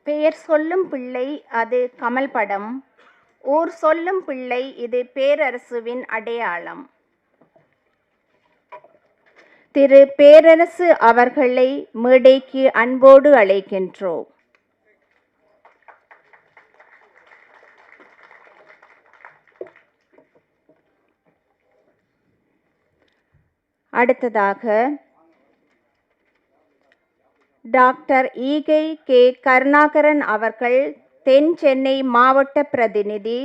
பெயர் சொல்லும் பிள்ளை அது கமல் படம். ஊர் சொல்லும் பிள்ளை இது பேரரசுவின் அடையாளம். திரு பேரரசு அவர்களை மேடைக்கு அன்போடு அழைக்கின்றோம். அடுத்ததாக டாக்டர் ஈகை கே கருணாகரன் அவர்கள் தென் சென்னை மாவட்ட பிரதிநிதி,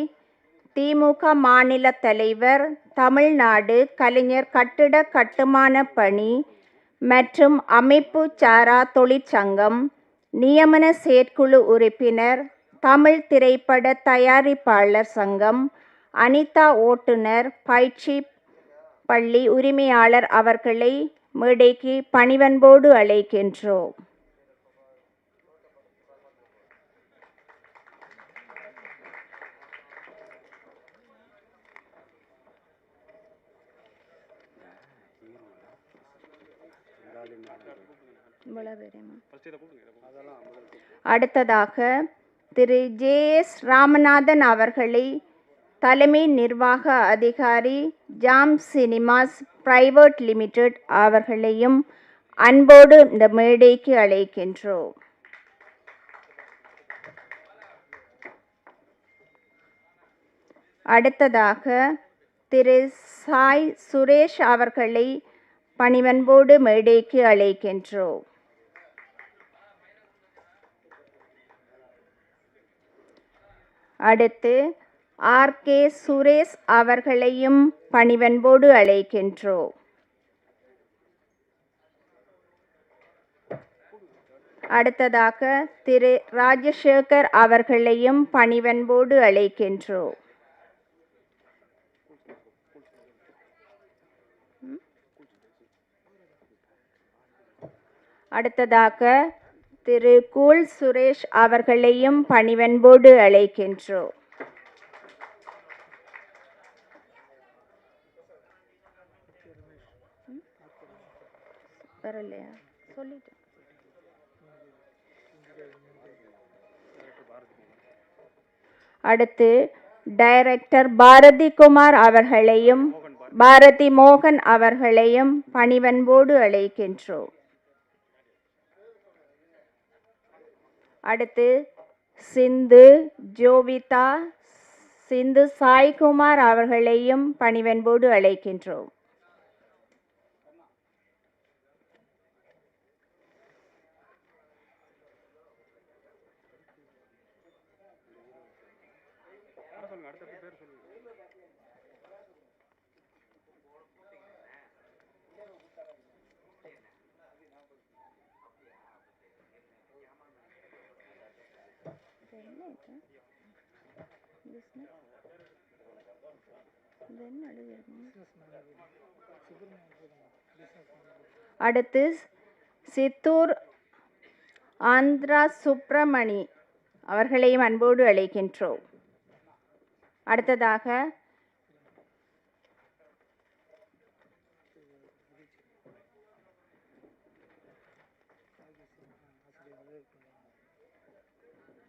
திமுக மாநில தலைவர், தமிழ்நாடு கலைஞர் கட்டிட கட்டுமான பணி மற்றும் அமைப்பு சாரா தொழிற்சங்கம் நியமன செயற்குழு உறுப்பினர், தமிழ் திரைப்பட தயாரிப்பாளர் சங்கம், அனிதா ஓட்டுநர் பயிற்சி பள்ளி உரிமையாளர் அவர்களை மேடைக்கு பணிவன்போடு அழைக்கின்றோம். அடுத்ததாக திரு ஜே.எஸ். ராமநாதன் அவர்களை தலைமை நிர்வாக அதிகாரி, ஜாம் சினிமாஸ் பிரைவேட் லிமிடெட் அவர்களையும் அன்போடு இந்த மேடைக்கு அழைக்கின்றோம். அடுத்ததாக திரு சாய் சுரேஷ் அவர்களை பணிவன்போடு மேடைக்கு அழைக்கின்றோம். அடுத்து ஆர்.கே. சுரேஷ் அவர்களையும் பணிவன்போடு அழைக்கின்றோம். அடுத்ததாக திரு ராஜசேகர் அவர்களையும் பணிவன்போடு அழைக்கின்றோம். அடுத்ததாக திரு கூல் சுரேஷ் அவர்களையும் பணிவன்போடு அழைக்கின்றோம். அடுத்து டைரக்டர் பாரதி குமார் அவர்களையும் பாரதி மோகன் அவர்களையும் பணிவன்போடு அழைக்கின்றோம். அடுத்து சிந்து ஜோவிதா, சிந்து சாய்குமார் அவர்களையும் பணிவன்போடு அழைக்கின்றோம். அடுத்து சித்தூர் ஆந்திரா சுப்பிரமணி அவர்களையும் அன்போடு அழைக்கின்றோம். அடுத்ததாக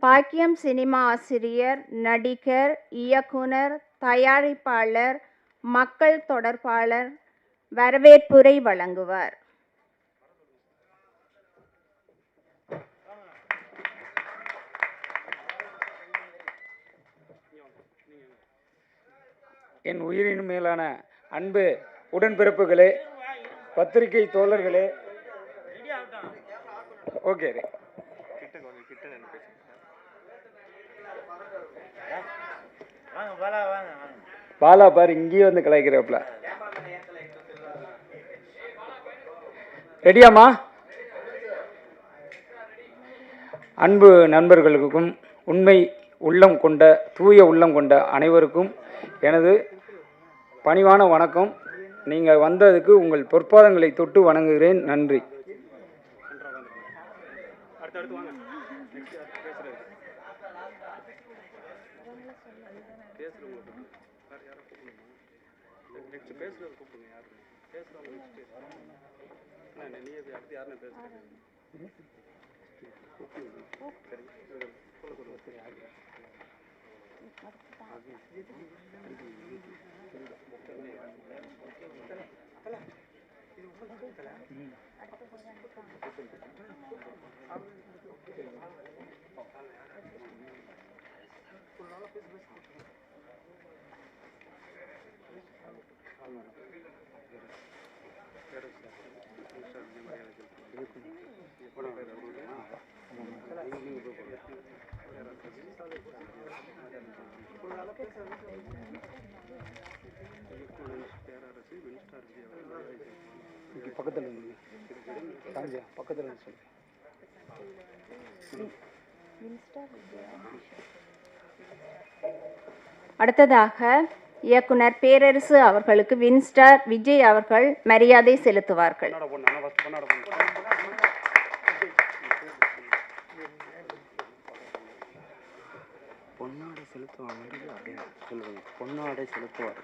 பாக்கியம் சினிமா ஆசிரியர், நடிகர், இயக்குனர், தயாரிப்பாளர், மக்கள் தொடர்பாளர் வரவேற்புரை வழங்குவார். என் உயிரின் மேலான அன்பு உடன்பிறப்புகளே, பத்திரிகை தோழர்களே, ஓகே பாலா பாரு இங்கேயே வந்து கலாய்க்கிறப்பல. ரெடியாமா? அன்பு நண்பர்களுக்கும் உண்மை உள்ளம் கொண்ட தூய உள்ளம் கொண்ட அனைவருக்கும் எனது பணிவான வணக்கம். நீங்கள் வந்ததுக்கு உங்கள் பொற்பாதங்களை தொட்டு வணங்குகிறேன். நன்றி. பக்கத்தில் பக்கத்தில் சொல்லு. அடுத்ததாக இயக்குனர் பேரரசு அவர்களுக்கு வின்ஸ்டார் விஜய் அவர்கள் மரியாதை செலுத்துவார்கள். பொன்னாடை செலுத்துவாங்க. பொன்னாடை செலுத்துவார்.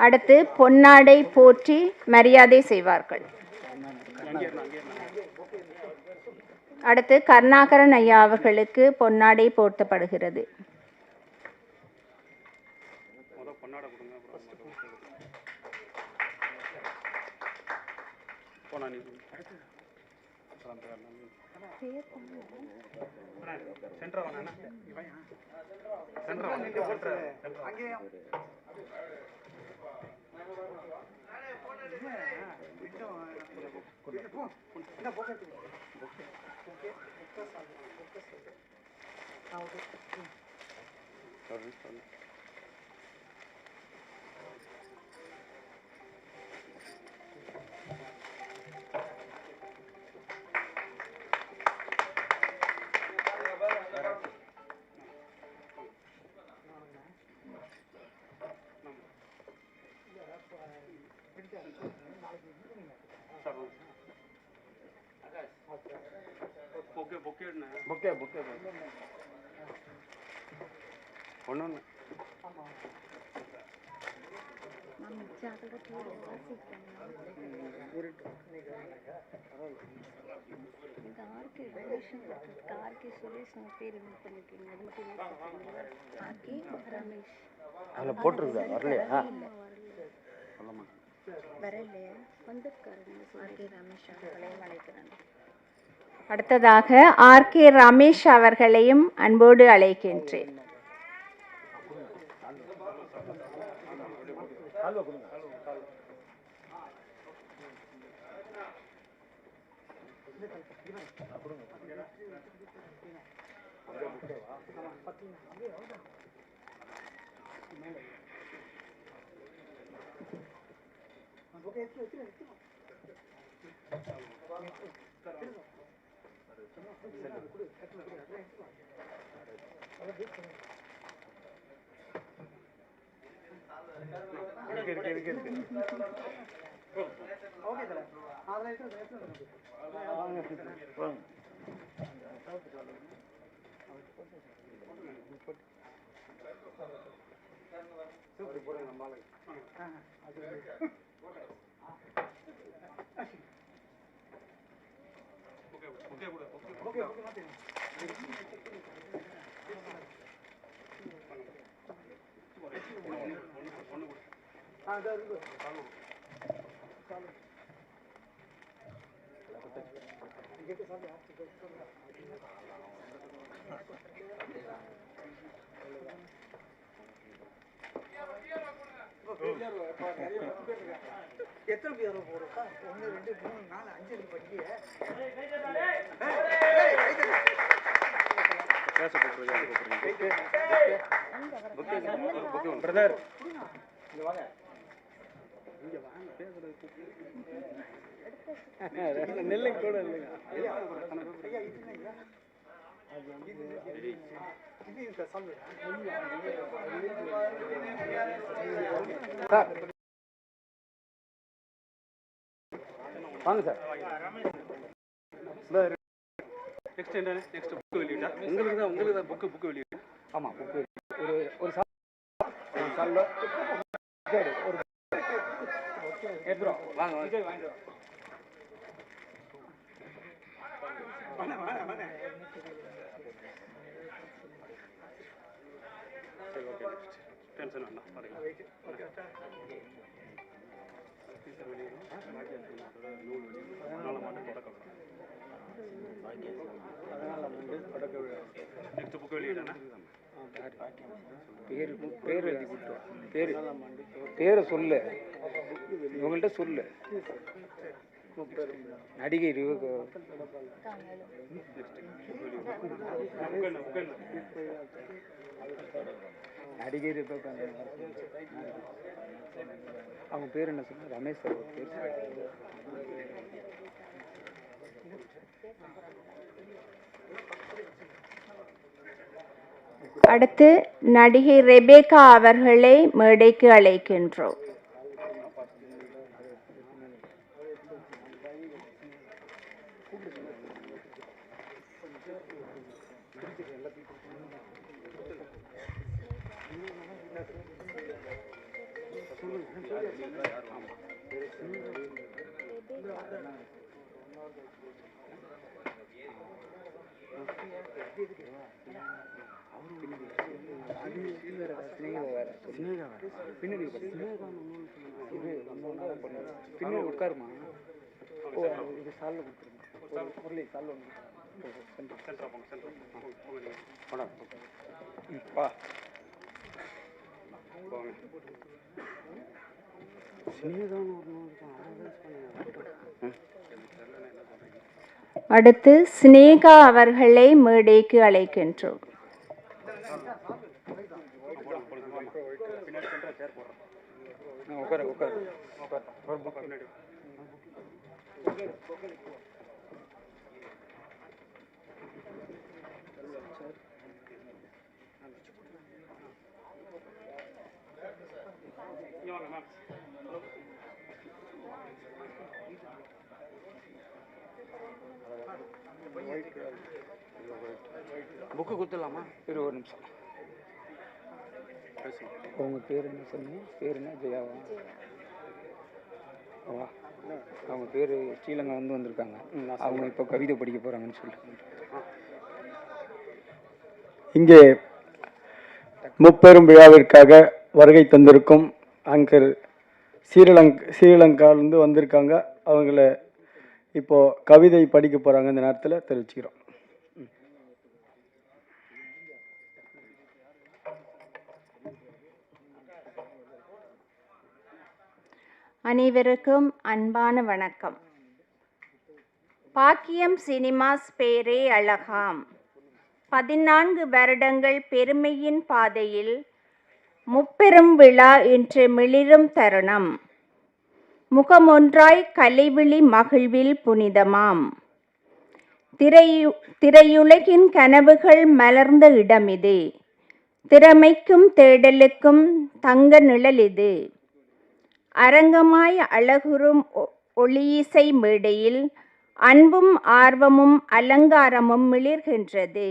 அடுத்து பொன்னாடை போற்றி மரியாதை செய்வார்கள். அடுத்து கருணாகரன் ஐயா அவர்களுக்கு பொன்னாடை போர்த்தப்படுகிறது. அதில் போட்டிருக்குதா? வரலையா? அடுத்ததாக ஆர்.கே. ரமேஷ் அவர்களையும் அன்போடு அழைக்கின்றேன். எத்தனை பேர் போறோம்? 1 2 3 4 5 படிக்க பிரதர் நெல்லை கூட இல்லைங்க. வாங்க சார். நெக்ஸ்ட் என்ன? நெக்ஸ்ட் புக் வெளியிட்டா? உங்களுக்கு தான் புக் வெளியிட்டா? ஆமா, புக் ஒரு சால்ல ஒரு எடுத்துரும் வாங்க வாங்க விஜய் வாங்கிட்டு வா சரி ஓகே டென்ஷன் வேண்டாம் பாருங்க நெக்ஸ்ட் புக் வெளியிட்டானே பேர் எழுதி கொடுத்து பேரை சொல்லு இவங்கள்ட்ட சொல்லு நடிகை நடிகை அவங்க பேர் என்ன சொன்னா ரமேஷ் சார் பேர் அடுத்து நடிகை ரெபேக்கா அவர்களை மேடைக்கு அழைக்கின்றோம். பின்னாடி உட்காருமா. ஓ இது சாலில் கொடுத்துருங்க. முரளி சாலில் வா அடுத்து சினேகா அவர்களை மேடைக்கு அழைக்கின்றோம். உட்காரு உட்காரு உட்காரு. புக்கு கொடுத்துடலாமா? இரு ஒரு நிமிஷம். உங்க பேர் என்ன சொன்னீங்க? பேர் என்ன? ஜெயாவா? வா அவங்க பேர் ஸ்ரீலங்கா வந்திருக்காங்க. அவங்க இப்போ கவிதை படிக்க போகிறாங்கன்னு சொல்லிட்டு இங்கே முப்பெரும் விழாவிற்காக வருகை தந்திருக்கும் அங்கர் ஸ்ரீலங்காவிலிருந்து வந்திருக்காங்க. அவங்கள இப்போது கவிதை படிக்க போகிறாங்க. இந்த நேரத்தில் தெரிவிச்சுக்கிறோம். அனைவருக்கும் அன்பான வணக்கம். பாக்கியம் சினிமாஸ் பேரே அழகாம். 14 வருடங்கள் பெருமையின் பாதையில் முப்பெரும் விழா இன்று மிளிரும் தருணம். முகமொன்றாய் கலைவிழி மகிழ்வில் புனிதமாம். திரையுலகின் கனவுகள் மலர்ந்த இடம் இது. திறமைக்கும் தேடலுக்கும் தங்க நிழல் இது. அரங்கமாய் அழகுறும் ஒளியிசை மேடையில் அன்பும் ஆர்வமும் அலங்காரமும் மிளிர்கின்றது.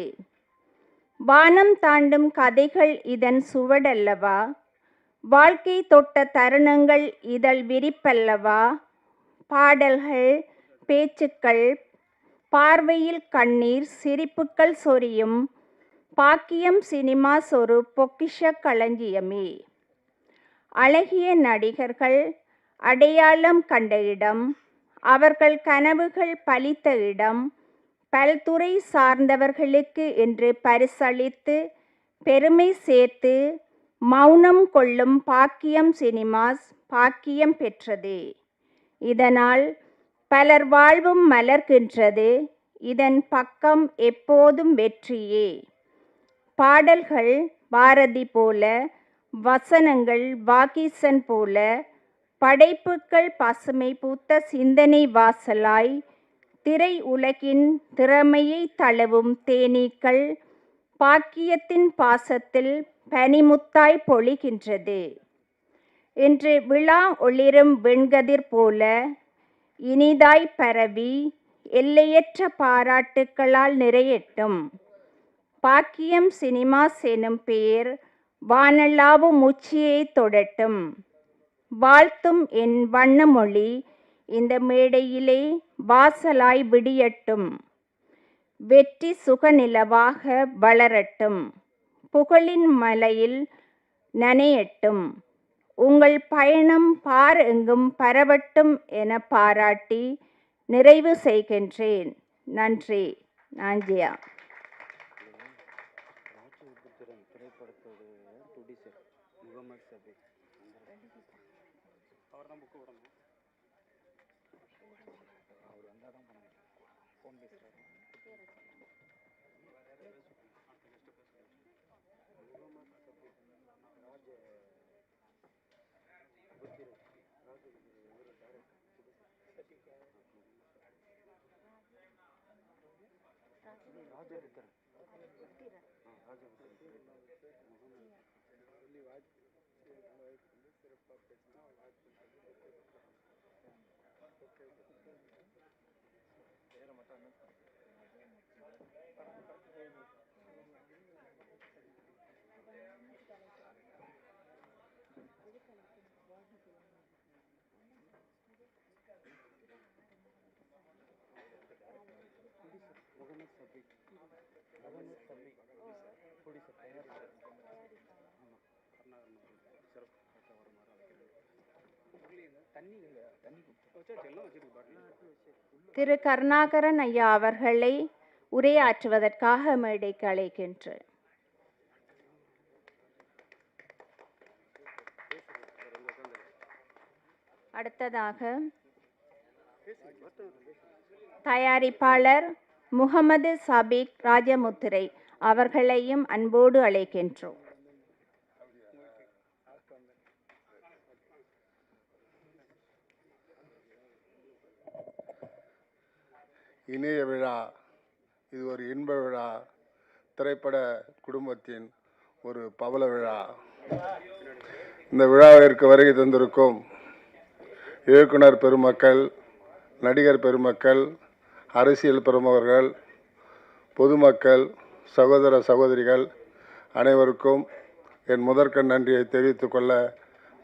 வானம் தாண்டும் கதைகள் இதன் சுவடல்லவா? வாழ்க்கை தொட்ட தருணங்கள் இதழ் விரிப்பல்லவா? பாடல்கள், பேச்சுக்கள், பார்வையில் கண்ணீர், சிரிப்புக்கள் சொரியும் பாக்கியம் சினிமாஸ் ஒரு பொக்கிஷ களஞ்சியமே. அழகிய நடிகர்கள் அடையாளம் கண்ட இடம், அவர்கள் கனவுகள் பலித்த இடம், பல்துறை சார்ந்தவர்களுக்கு என்று பரிசளித்து பெருமை சேர்த்து மௌனம் கொள்ளும் பாக்கியம் சினிமாஸ் பாக்கியம் பெற்றது. இதனால் பலர் வாழ்வும் மலர்கின்றது. இதன் பக்கம் எப்போதும் வெற்றியே. பாடல்கள் பாரதி போல, வசனங்கள் வாகீசன் போல, படைப்புக்கள் பசுமை பூத்த சிந்தனை வாசலாய், திரை உலகின் திறமையை தழுவும் தேனீக்கள் பாக்கியத்தின் பாசத்தில் பனிமுத்தாய் பொழிகின்றது. இன்று விழா ஒளிரும் வெண்கதிர் போல இனிதாய் பரவி எல்லையற்ற பாராட்டுக்களால் நிறையட்டும். பாக்கியம் சினிமாஸ் எனும் பெயர் வானளாவும் உச்சியை தொடட்டும். வாழ்த்தும் என் வண்ணமொழி இந்த மேடையிலே வாசலாய் விடியட்டும். வெற்றி சுகநிலவாக வளரட்டும். புகழின் மலையில் நனையட்டும். உங்கள் பயணம் பார் எங்கும் பரவட்டும் என பாராட்டி நிறைவு செய்கின்றேன். நன்றி. நாஞ்சியா. திரு கருணாகரன் ஐயா அவர்களை உரையாற்றுவதற்காக மேடைக்கு அழைக்கின்றேன். அடுத்ததாக தயாரிப்பாளர் முகமது சபீக் ராஜமுத்திரை அவர்களையும் அன்போடு அழைக்கின்றோம். இணைய விழா, இது ஒரு இன்ப விழா, திரைப்பட குடும்பத்தின் ஒரு பவள விழா. இந்த விழாவிற்கு வருகை தந்திருக்கும் இயக்குனர் பெருமக்கள், நடிகர் பெருமக்கள், அரசியல் பிரமுகர்கள், பொதுமக்கள், சகோதர சகோதரிகள் அனைவருக்கும் என் முதற்கண் நன்றியை தெரிவித்துக் கொள்ள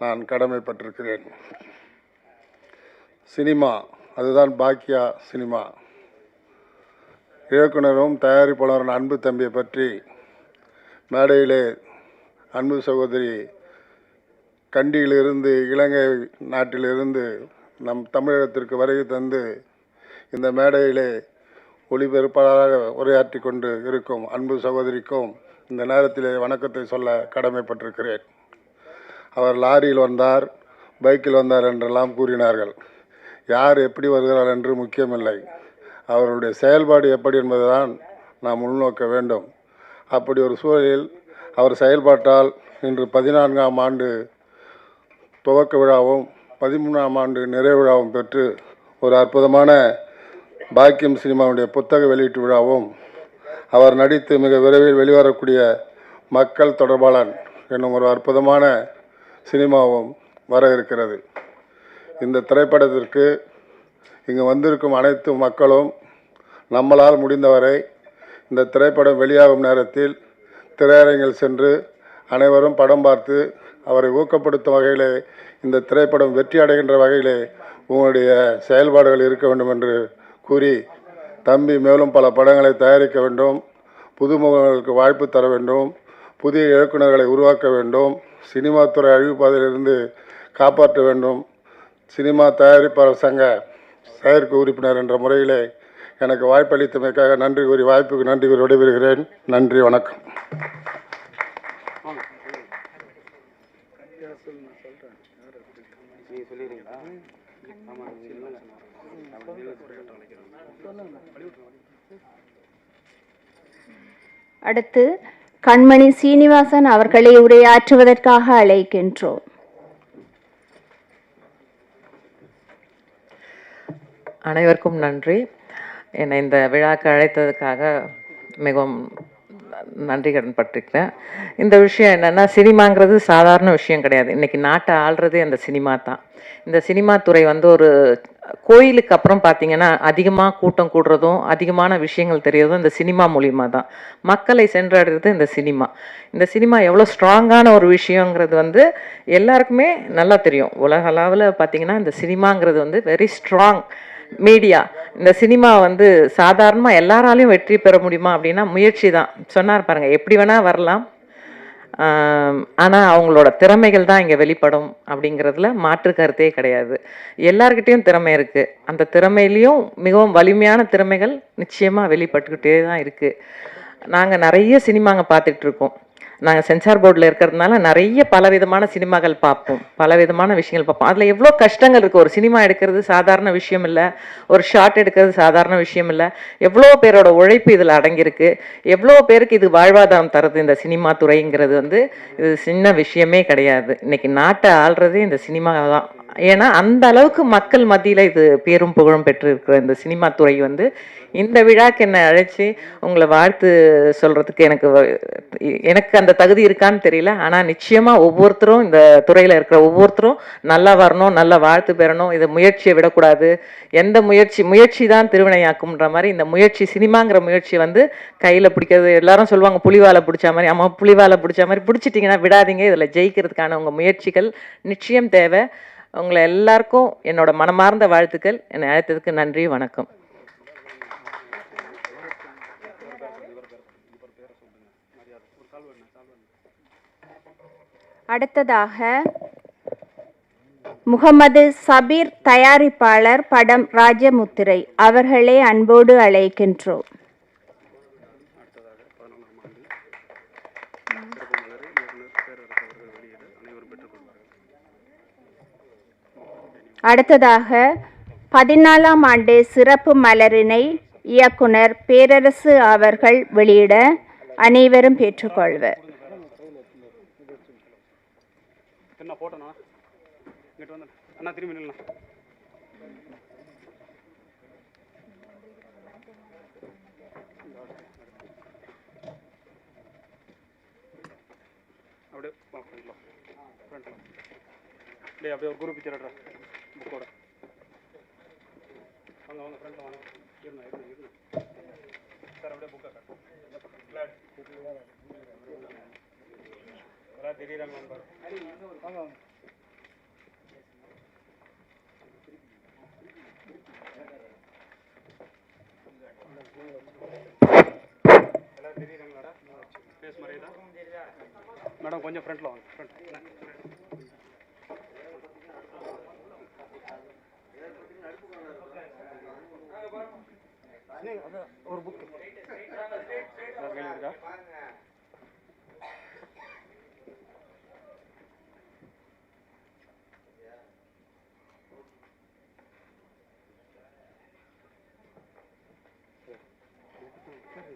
நான் கடமைப்பட்டிருக்கிறேன். சினிமா, அதுதான் பாக்கியா சினிமா. இயக்குனரும் தயாரிப்பாளரும் அன்பு தம்பியை பற்றி மேடையிலே அன்பு சகோதரி கண்டியிலிருந்து, இலங்கை நாட்டிலிருந்து நம் தமிழகத்திற்கு வருகை தந்து இந்த மேடையிலே ஒளிபரப்பாளராக உரையாற்றி கொண்டு இருக்கும் அன்பு சகோதரிக்கும் இந்த நேரத்திலே வணக்கத்தை சொல்ல கடமைப்பட்டிருக்கிறேன். அவர் லாரியில் வந்தார், பைக்கில் வந்தார் என்றெல்லாம் கூறினார்கள். யார் எப்படி வருகிறார் என்று முக்கியமில்லை, அவருடைய செயல்பாடு எப்படி என்பதுதான் நாம் உள்நோக்க வேண்டும். அப்படி ஒரு சூழலில் அவர் செயல்பாட்டால் இன்று 14ஆம் ஆண்டு துவக்க விழாவும் 13ஆம் ஆண்டு நிறைவு விழாவும் பெற்று ஒரு அற்புதமான பாக்கியம் சினிமாவுடைய புத்தக வெளியீட்டு விழாவும், அவர் நடித்து மிக விரைவில் வெளிவரக்கூடிய மக்கள் தொடர்பாளன் என்னும் ஒரு அற்புதமான சினிமாவும் வர இருக்கிறது. இந்த திரைப்படத்திற்கு இங்கு வந்திருக்கும் அனைத்து மக்களும் நம்மளால் முடிந்தவரை இந்த திரைப்படம் வெளியாகும் நேரத்தில் திரையரங்கில் சென்று அனைவரும் படம் பார்த்து அவரை ஊக்கப்படுத்தும் வகையிலே, இந்த திரைப்படம் வெற்றி அடைகின்ற வகையிலே உங்களுடைய செயல்பாடுகள் இருக்க வேண்டும் என்று கூறி, தம்பி மேலும் பல படங்களை தயாரிக்க வேண்டும், புதுமுகங்களுக்கு வாய்ப்பு தர வேண்டும், புதிய இயக்குநர்களை உருவாக்க வேண்டும், சினிமா துறை அழிவுப்பாதையிலிருந்து காப்பாற்ற வேண்டும், சினிமா தயாரிப்பாளர் சங்க செயற்கை உறுப்பினர் என்ற முறையிலே எனக்கு வாய்ப்பளித்தமைக்காக நன்றி கூறி, வாய்ப்புக்கு நன்றி கூறி விடைபெறுகிறேன். நன்றி, வணக்கம். அடுத்து கண்மணி சீனிவாசன் அவர்களை உரையாற்றுவதற்காக அழைக்கின்றோம். அனைவருக்கும் நன்றி. என்னை இந்த விழாக்கு அழைத்ததுக்காக மிகவும் நன்றி கடன் பட்டிருக்கிறேன். இந்த விஷயம் என்னென்னா, சினிமாங்கிறது சாதாரண விஷயம் கிடையாது. இன்றைக்கி நாட்டை ஆள்றதே அந்த சினிமா தான். இந்த சினிமா துறை வந்து ஒரு கோயிலுக்கு அப்புறம் பார்த்தீங்கன்னா அதிகமாக கூட்டம் கூடுறதும் அதிகமான விஷயங்கள் தெரியறதும் இந்த சினிமா மூலியமாக தான். மக்களை சென்றடைறது இந்த சினிமா. இந்த சினிமா எவ்வளோ ஸ்ட்ராங்கான ஒரு விஷயங்கிறது வந்து எல்லாருக்குமே நல்லா தெரியும். உலக அளவில் பார்த்தீங்கன்னா இந்த சினிமாங்கிறது வந்து வெரி ஸ்ட்ராங் மீடியா. இந்த சினிமா வந்து சாதாரணமாக எல்லாராலையும் வெற்றி பெற முடியுமா அப்படின்னா முயற்சி தான். சொன்னார் பாருங்கள், எப்படி வேணால் வரலாம், ஆனால் அவங்களோட திறமைகள் தான் இங்கே வெளிப்படும் அப்படிங்கிறதுல மாற்று கருத்தே கிடையாது. எல்லார்கிட்டேயும் திறமை இருக்குது. அந்த திறமையிலையும் மிகவும் வலிமையான திறமைகள் நிச்சயமாக வெளிப்பட்டுக்கிட்டே தான் இருக்குது. நாங்கள் நிறைய சினிமாங்க பார்த்துட்ருக்கோம். நாங்கள் சென்சார் போர்டில் இருக்கிறதுனால நிறைய பலவிதமான சினிமாக்கள் பார்ப்போம், பலவிதமான விஷயங்கள் பார்ப்போம். அதில் எவ்வளோ கஷ்டங்கள் இருக்குது. ஒரு சினிமா எடுக்கிறது சாதாரண விஷயம் இல்லை, ஒரு ஷார்ட் எடுக்கிறது சாதாரண விஷயம் இல்லை. எவ்வளோ பேரோட உழைப்பு இதில் அடங்கியிருக்கு, எவ்வளோ பேருக்கு இது வாழ்வாதாரம் தருது. இந்த சினிமா துறைங்கிறது வந்து இது சின்ன விஷயமே கிடையாது. இன்னைக்கு நாட்டை ஆள்றதே இந்த சினிமா தான். ஏன்னா அந்த அளவுக்கு மக்கள் மத்தியில் இது பேரும் புகழும் பெற்றிருக்கிற இந்த சினிமா துறை வந்து இந்த விழாக்கு என்னை அழைச்சி உங்களை வாழ்த்து சொல்கிறதுக்கு எனக்கு அந்த தகுதி இருக்கான்னு தெரியல. ஆனால் நிச்சயமாக ஒவ்வொருத்தரும் இந்த துறையில் இருக்கிற ஒவ்வொருத்தரும் நல்லா வரணும், நல்லா வாழ்த்து பெறணும். இதை முயற்சியை விடக்கூடாது. எந்த முயற்சி தான் திருவினையாக்கும்ன்ற மாதிரி இந்த முயற்சி, சினிமாங்கிற முயற்சி வந்து கையில் பிடிக்கிறது. எல்லாரும் சொல்லுவாங்க புலிவாலை பிடிச்ச மாதிரி. ஆமாம், புலிவாலை பிடிச்ச மாதிரி பிடிச்சிட்டிங்கன்னா விடாதீங்க. இதில் ஜெயிக்கிறதுக்கான உங்கள் முயற்சிகள் நிச்சயம் தேவை. உங்களை எல்லாருக்கும் என்னோட மனமார்ந்த வாழ்த்துக்கள். என்னை அழைத்ததுக்கு நன்றி, வணக்கம். அடுத்ததாக முகமது சபீர், தயாரிப்பாளர், படம் ராஜமுத்திரை அவர்களை அன்போடு அழைக்கின்றோம். அடுத்ததாக 14ஆம் ஆண்டு சிறப்பு மலரினை இயக்குனர் பேரரசு அவர்கள் வெளியிட அனைவரும் பெற்றுக்கொள்வர். என்ன போட்டோண்ணா இங்கிட்ட வந்து அண்ணா திரும்பி நில்லாம். அப்படியே ஃப்ரண்ட்ல டே அப்படியே ஒரு குரூப் பிக்சர் எடுறா புக்கோட. வாங்க வாங்க ஃப்ரண்ட்ல வாங்க. இருங்க சார், அப்படியே புக்கை காட்டு. எல்லாம் தெரியுறாங்க பாரு. வாங்க வாங்க. எல்லாம் தெரியுறாங்களாடா? பேஸ் மாதிரியே தான் மேடம். கொஞ்சம் ஃப்ரண்ட்ல வாங்க. ஃப்ரண்ட் ஒரு புக் கையில் இருக்கா?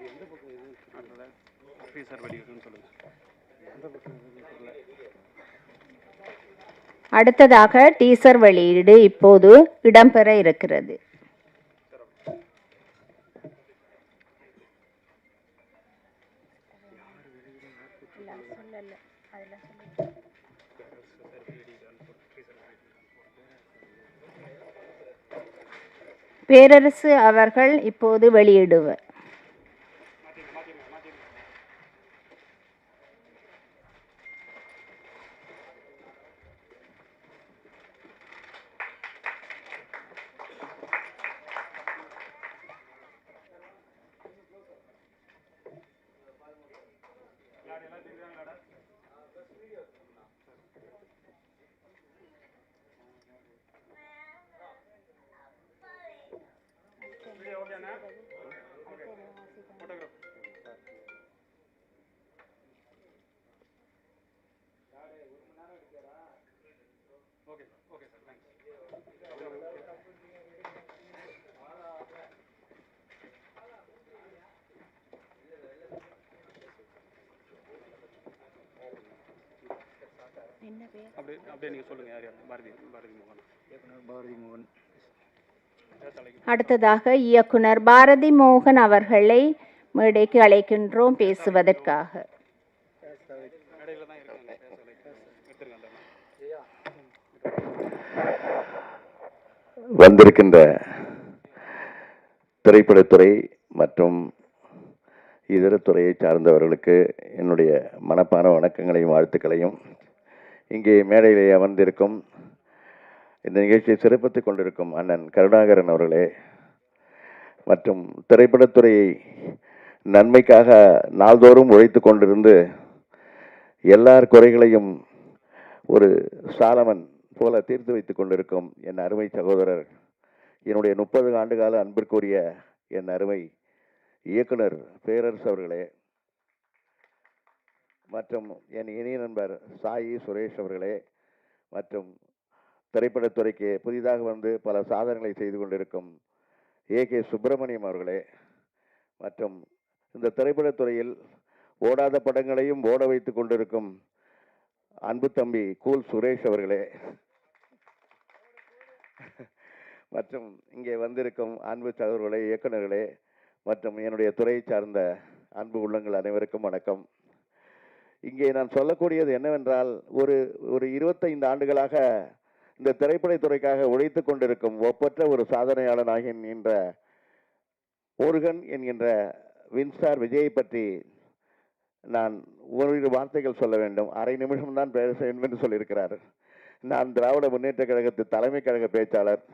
எந்த பக்கம் இது ஆஃபீஸர் வெளியிடுன்னு சொல்லுங்க. எந்த பக்கம் தெரியல. அடுத்ததாக டீசர் வெளியீடு இப்போது இடம்பெற இருக்கிறது. பேரரசு அவர்கள் இப்போது வெளியிடுவர். அப்படியே நீங்க சொல்லுங்க. யார் யார்? பாரதி மோகன். பாரதி மோகன். அடுத்ததாக இயக்குனர் பாரதி மோகன் அவர்களை மேடைக்கு அழைக்கின்றோம் பேசுவதற்காக. வந்த வந்திருக்கின்ற திரைப்படத்துறை மற்றும் இதர துறையை சார்ந்தவர்களுக்கு என்னுடைய மனப்பான வணக்கங்களையும் வாழ்த்துக்களையும், இங்கே மேடையிலே அமர்ந்திருக்கும் இந்த நிகழ்ச்சியை சிறப்பித்துக் கொண்டிருக்கும் அண்ணன் கருணாகரன் அவர்களே மற்றும் திரைப்படத்துறையை நன்மைக்காக நாள்தோறும் உழைத்து கொண்டிருந்து எல்லார் குறைகளையும் ஒரு சாலமன் போல தீர்த்து வைத்துக் கொண்டிருக்கும் என் அருமை சகோதரர், என்னுடைய 30 ஆண்டுகால அன்பிற்குரிய என் அருமை இயக்குனர் பேரரசு அவர்களே மற்றும் என் இனிய நண்பர் சாயி சுரேஷ் அவர்களே மற்றும் திரைப்படத்துறைக்கு புதிதாக வந்து பல சாதனைகளை செய்து கொண்டிருக்கும் ஏகே சுப்பிரமணியம் அவர்களே மற்றும் இந்த திரைப்படத்துறையில் ஓடாத படங்களையும் ஓட வைத்து கொண்டிருக்கும் அன்பு தம்பி கூல் சுரேஷ் அவர்களே மற்றும் இங்கே வந்திருக்கும் அன்பு சகோதரர்களே, இயக்குநர்களே மற்றும் என்னுடைய துறையை சார்ந்த அன்பு உள்ளங்கள் அனைவருக்கும் வணக்கம். இங்கே நான் சொல்லக்கூடியது என்னவென்றால், ஒரு 25 ஆண்டுகளாக இந்த திரைப்படத்துறைக்காக உழைத்து கொண்டிருக்கும் ஒப்பற்ற ஒரு சாதனையாளனாக என்கின்ற முருகன் என்கின்ற வின்ஸ்டார் விஜயை பற்றி நான் ஒரு வார்த்தைகள் சொல்ல வேண்டும். அரை நிமிஷம் தான் பேச வேண்டும் என்று சொல்லியிருக்கிறார். நான் திராவிட முன்னேற்ற கழகத்து தலைமை கழக பேச்சாளர்,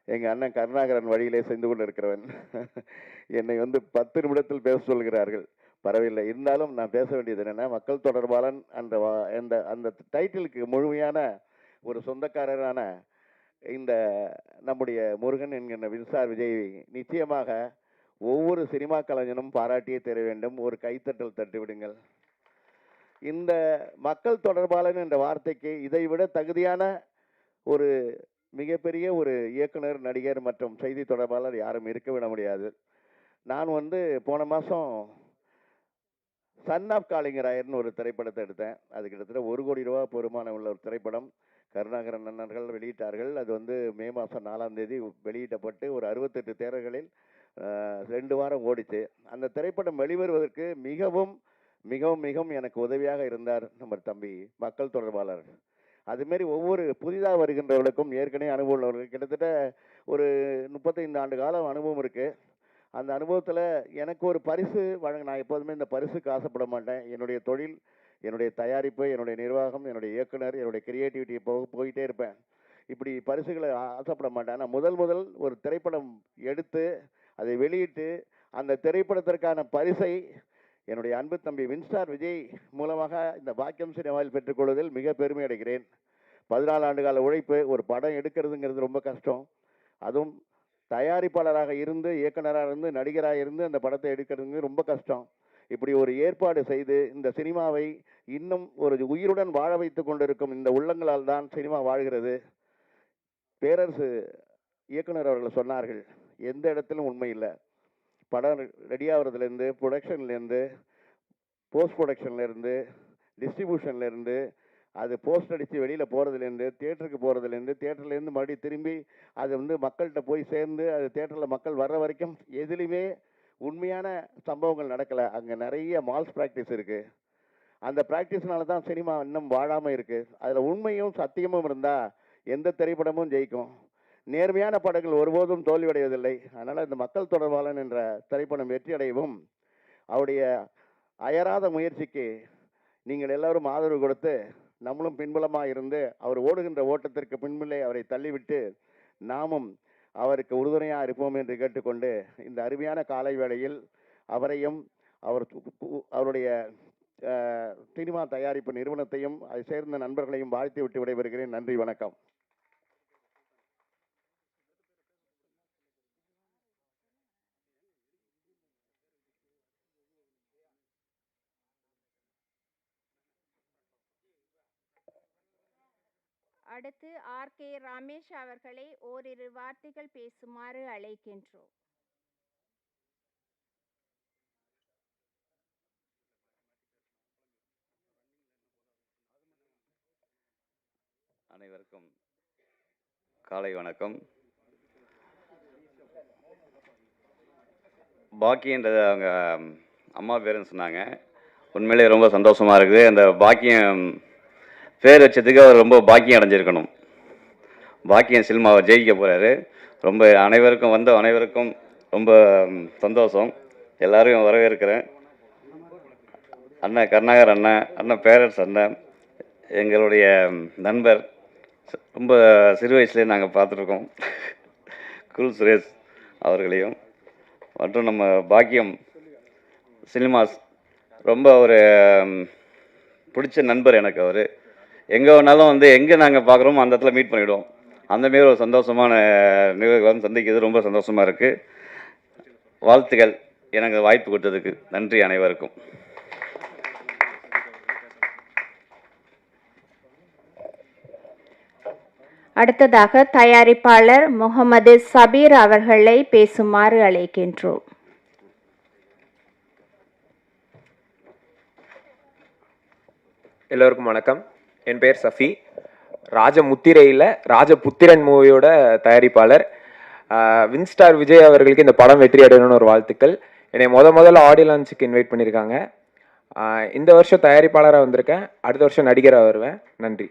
எங்கள் அண்ணன் கருணாகரன் வழியிலே சென்று கொண்டு இருக்கிறவன். என்னை 10 நிமிடத்தில் பேச சொல்கிறார்கள். பரவாயில்லை, இருந்தாலும் நான் பேச வேண்டியது என்னென்னா, மக்கள் தொடர்பாளன் அந்த டைட்டிலுக்கு முழுமையான ஒரு சொந்தக்காரரான இந்த நம்முடைய முருகன் என்கின்ற வின்ஸ்டார் விஜய் நிச்சயமாக ஒவ்வொரு சினிமா கலைஞனும் பாராட்டியே தர வேண்டும். ஒரு கைத்தட்டல் தட்டி விடுங்கள். இந்த மக்கள் தொடர்பாளன் என்ற வார்த்தைக்கு இதைவிட தகுதியான ஒரு மிகப்பெரிய ஒரு இயக்குனர், நடிகர் மற்றும் செய்தி தொடர்பாளர் யாரும் இருக்க விட முடியாது. நான் போன மாதம் சன் ஆஃப் காளிங்கராயர்னு ஒரு திரைப்படத்தை எடுத்தேன். அது கிட்டத்தட்ட 1 கோடி ரூபா பெருமானம் உள்ள ஒரு திரைப்படம். கருணாகரன் அண்ணர்கள் வெளியிட்டார்கள். அது மே மாதம் 4ஆம் தேதி வெளியிடப்பட்டு ஒரு 68 தேர்தல்களில் 2 வாரம் ஓடிச்சு. அந்த திரைப்படம் வெளிவருவதற்கு மிகவும் மிகவும் மிகவும் எனக்கு உதவியாக இருந்தார் நம்ம தம்பி மக்கள் தொடர்பாளர். அதுமாரி ஒவ்வொரு புதிதாக வருகின்றவர்களுக்கும் ஏற்கனவே அனுபவம் உள்ளவர்கள் கிட்டத்தட்ட ஒரு 35 ஆண்டு காலம் அனுபவம் இருக்குது. அந்த அனுபவத்தில் எனக்கு ஒரு பரிசு வழங்க, நான் எப்போதுமே இந்த பரிசுக்கு ஆசைப்பட மாட்டேன். என்னுடைய தொழில், என்னுடைய தயாரிப்பு, என்னுடைய நிர்வாகம், என்னுடைய இயக்குனர், என்னுடைய கிரியேட்டிவிட்டி போயிட்டே இருப்பேன். இப்படி பரிசுகளை ஆசைப்பட மாட்டேன். நான் முதல் ஒரு திரைப்படம் எடுத்து அதை வெளியிட்டு அந்த திரைப்படத்திற்கான பரிசை என்னுடைய அன்பு தம்பி வின்ஸ்டார் விஜய் மூலமாக இந்த பாக்கியம் சினிமாவில் பெற்றுக்கொள்வதில் மிக பெருமை அடைகிறேன். 14 ஆண்டுகால உழைப்பு. ஒரு படம் எடுக்கிறதுங்கிறது ரொம்ப கஷ்டம். அதுவும் தயாரிப்பாளராக இருந்து, இயக்குனராக இருந்து, நடிகராக இருந்து அந்த படத்தை எடுக்கிறதுங்கிறது ரொம்ப கஷ்டம். இப்படி ஒரு ஏற்பாடு செய்து இந்த சினிமாவை இன்னும் ஒரு உயிருடன் வாழ வைத்து கொண்டிருக்கும் இந்த உள்ளங்களால் தான் சினிமா வாழ்கிறது. பேரரசு இயக்குனர் அவர்கள் சொன்னார்கள், எந்த இடத்திலும் உண்மை இல்லை. படம் ரெடியாகிறதுலேருந்து, ப்ரொடக்ஷன்லேருந்து, போஸ்ட் ப்ரொடக்ஷன்லேருந்து, டிஸ்ட்ரிபியூஷன்லேருந்து, அது போஸ்ட் அடித்து வெளியில் போகிறதுலேருந்து, தியேட்டருக்கு போகிறதுலேருந்து, தியேட்டர்லேருந்து மறுபடியும் திரும்பி அது மக்கள்கிட்ட போய் சேர்ந்து அது தியேட்டரில் மக்கள் வர்ற வரைக்கும் எதுலேயுமே உண்மையான சம்பவங்கள் நடக்கலை. அங்கே நிறைய மால்ஸ் ப்ராக்டிஸ் இருக்குது. அந்த ப்ராக்டிஸ்னால தான் சினிமா இன்னும் வாழாமல் இருக்குது. அதில் உண்மையும் சத்தியமும் இருந்தால் எந்த திரைப்படமும் ஜெயிக்கும். நேர்மையான படங்கள் ஒருபோதும் தோல்வியடைவதில்லை. அதனால் இந்த மக்கள் தொடர்பாளன் என்ற திரைப்படம் வெற்றி அடையவும் அவருடைய அயராத முயற்சிக்கு நீங்கள் எல்லோரும் ஆதரவு கொடுத்து நம்மளும் பின்புலமாக இருந்து அவர் ஓடுகின்ற ஓட்டத்திற்கு பின்புலே அவரை தள்ளிவிட்டு நாமும் அவருக்கு உறுதுணையாக இருப்போம் என்று கேட்டுக்கொண்டு இந்த அருமையான காலை வேளையில் அவரையும் அவருடைய சினிமா தயாரிப்பு நிறுவனத்தையும் அதை சேர்ந்த நண்பர்களையும் வாழ்த்தி விட்டு விடைபெறுகிறேன். நன்றி, வணக்கம். அடுத்து ஆர்.கே. ரமேஷ் அவர்களை ஓரிரு வார்த்தைகள் பேசுமாறு அழைக்கின்றோம். அனைவருக்கும் காலை வணக்கம். பாக்கியன்றது அவங்க அம்மா பேருன்னு சொன்னாங்க. உண்மையிலே ரொம்ப சந்தோஷமாக இருக்குது. அந்த பாக்கியம் பேர் வச்சதுக்கு அவர் ரொம்ப பாக்கியம் அடைஞ்சிருக்கணும். பாக்கியம் சினிமாவை ஜெயிக்க போகிறாரு. ரொம்ப அனைவருக்கும் அனைவருக்கும் ரொம்ப சந்தோஷம். எல்லாரையும் வரவேற்கிறேன். அண்ணன் கருணாகர் அண்ணன் பேரரசு அண்ணன் எங்களுடைய நண்பர். ரொம்ப சிறு வயசுலேயே நாங்கள் பார்த்துருக்கோம். குல் சுரேஷ் அவர்களையும் மற்றும் நம்ம பாக்கியம் சினிமாஸ் ரொம்ப ஒரு பிடிச்ச நண்பர் எனக்கு. அவர் எங்கே வேணாலும் எங்கே நாங்கள் பார்க்குறோமோ அந்த இடத்துல மீட் பண்ணிவிடுவோம். அந்தமாரி ஒரு சந்தோஷமான நிகழ்வு சந்திக்கிறது ரொம்ப சந்தோஷமாக இருக்குது. வாழ்த்துக்கள் எனக்கு வாய்ப்பு கொடுத்ததுக்கு. நன்றி அனைவருக்கும். அடுத்ததாக தயாரிப்பாளர் முகமது சபீர் அவர்களை பேசுமாறு அழைக்கின்றோம். எல்லோருக்கும் வணக்கம். என் பெயர் சஃபி. ராஜமுத்திரையில் ராஜபுத்திரன் மூவியோட தயாரிப்பாளர். வின்ஸ்டார் விஜய் அவர்களுக்கு இந்த படம் வெற்றி அடையணும்னு ஒரு வாழ்த்துக்கள். என்னை முதல்ல ஆடியோ லான்ச்சுக்கு இன்வைட் பண்ணியிருக்காங்க. இந்த வருஷம் தயாரிப்பாளராக வந்திருக்கேன். அடுத்த வருஷம் நடிகராக வருவேன். நன்றி.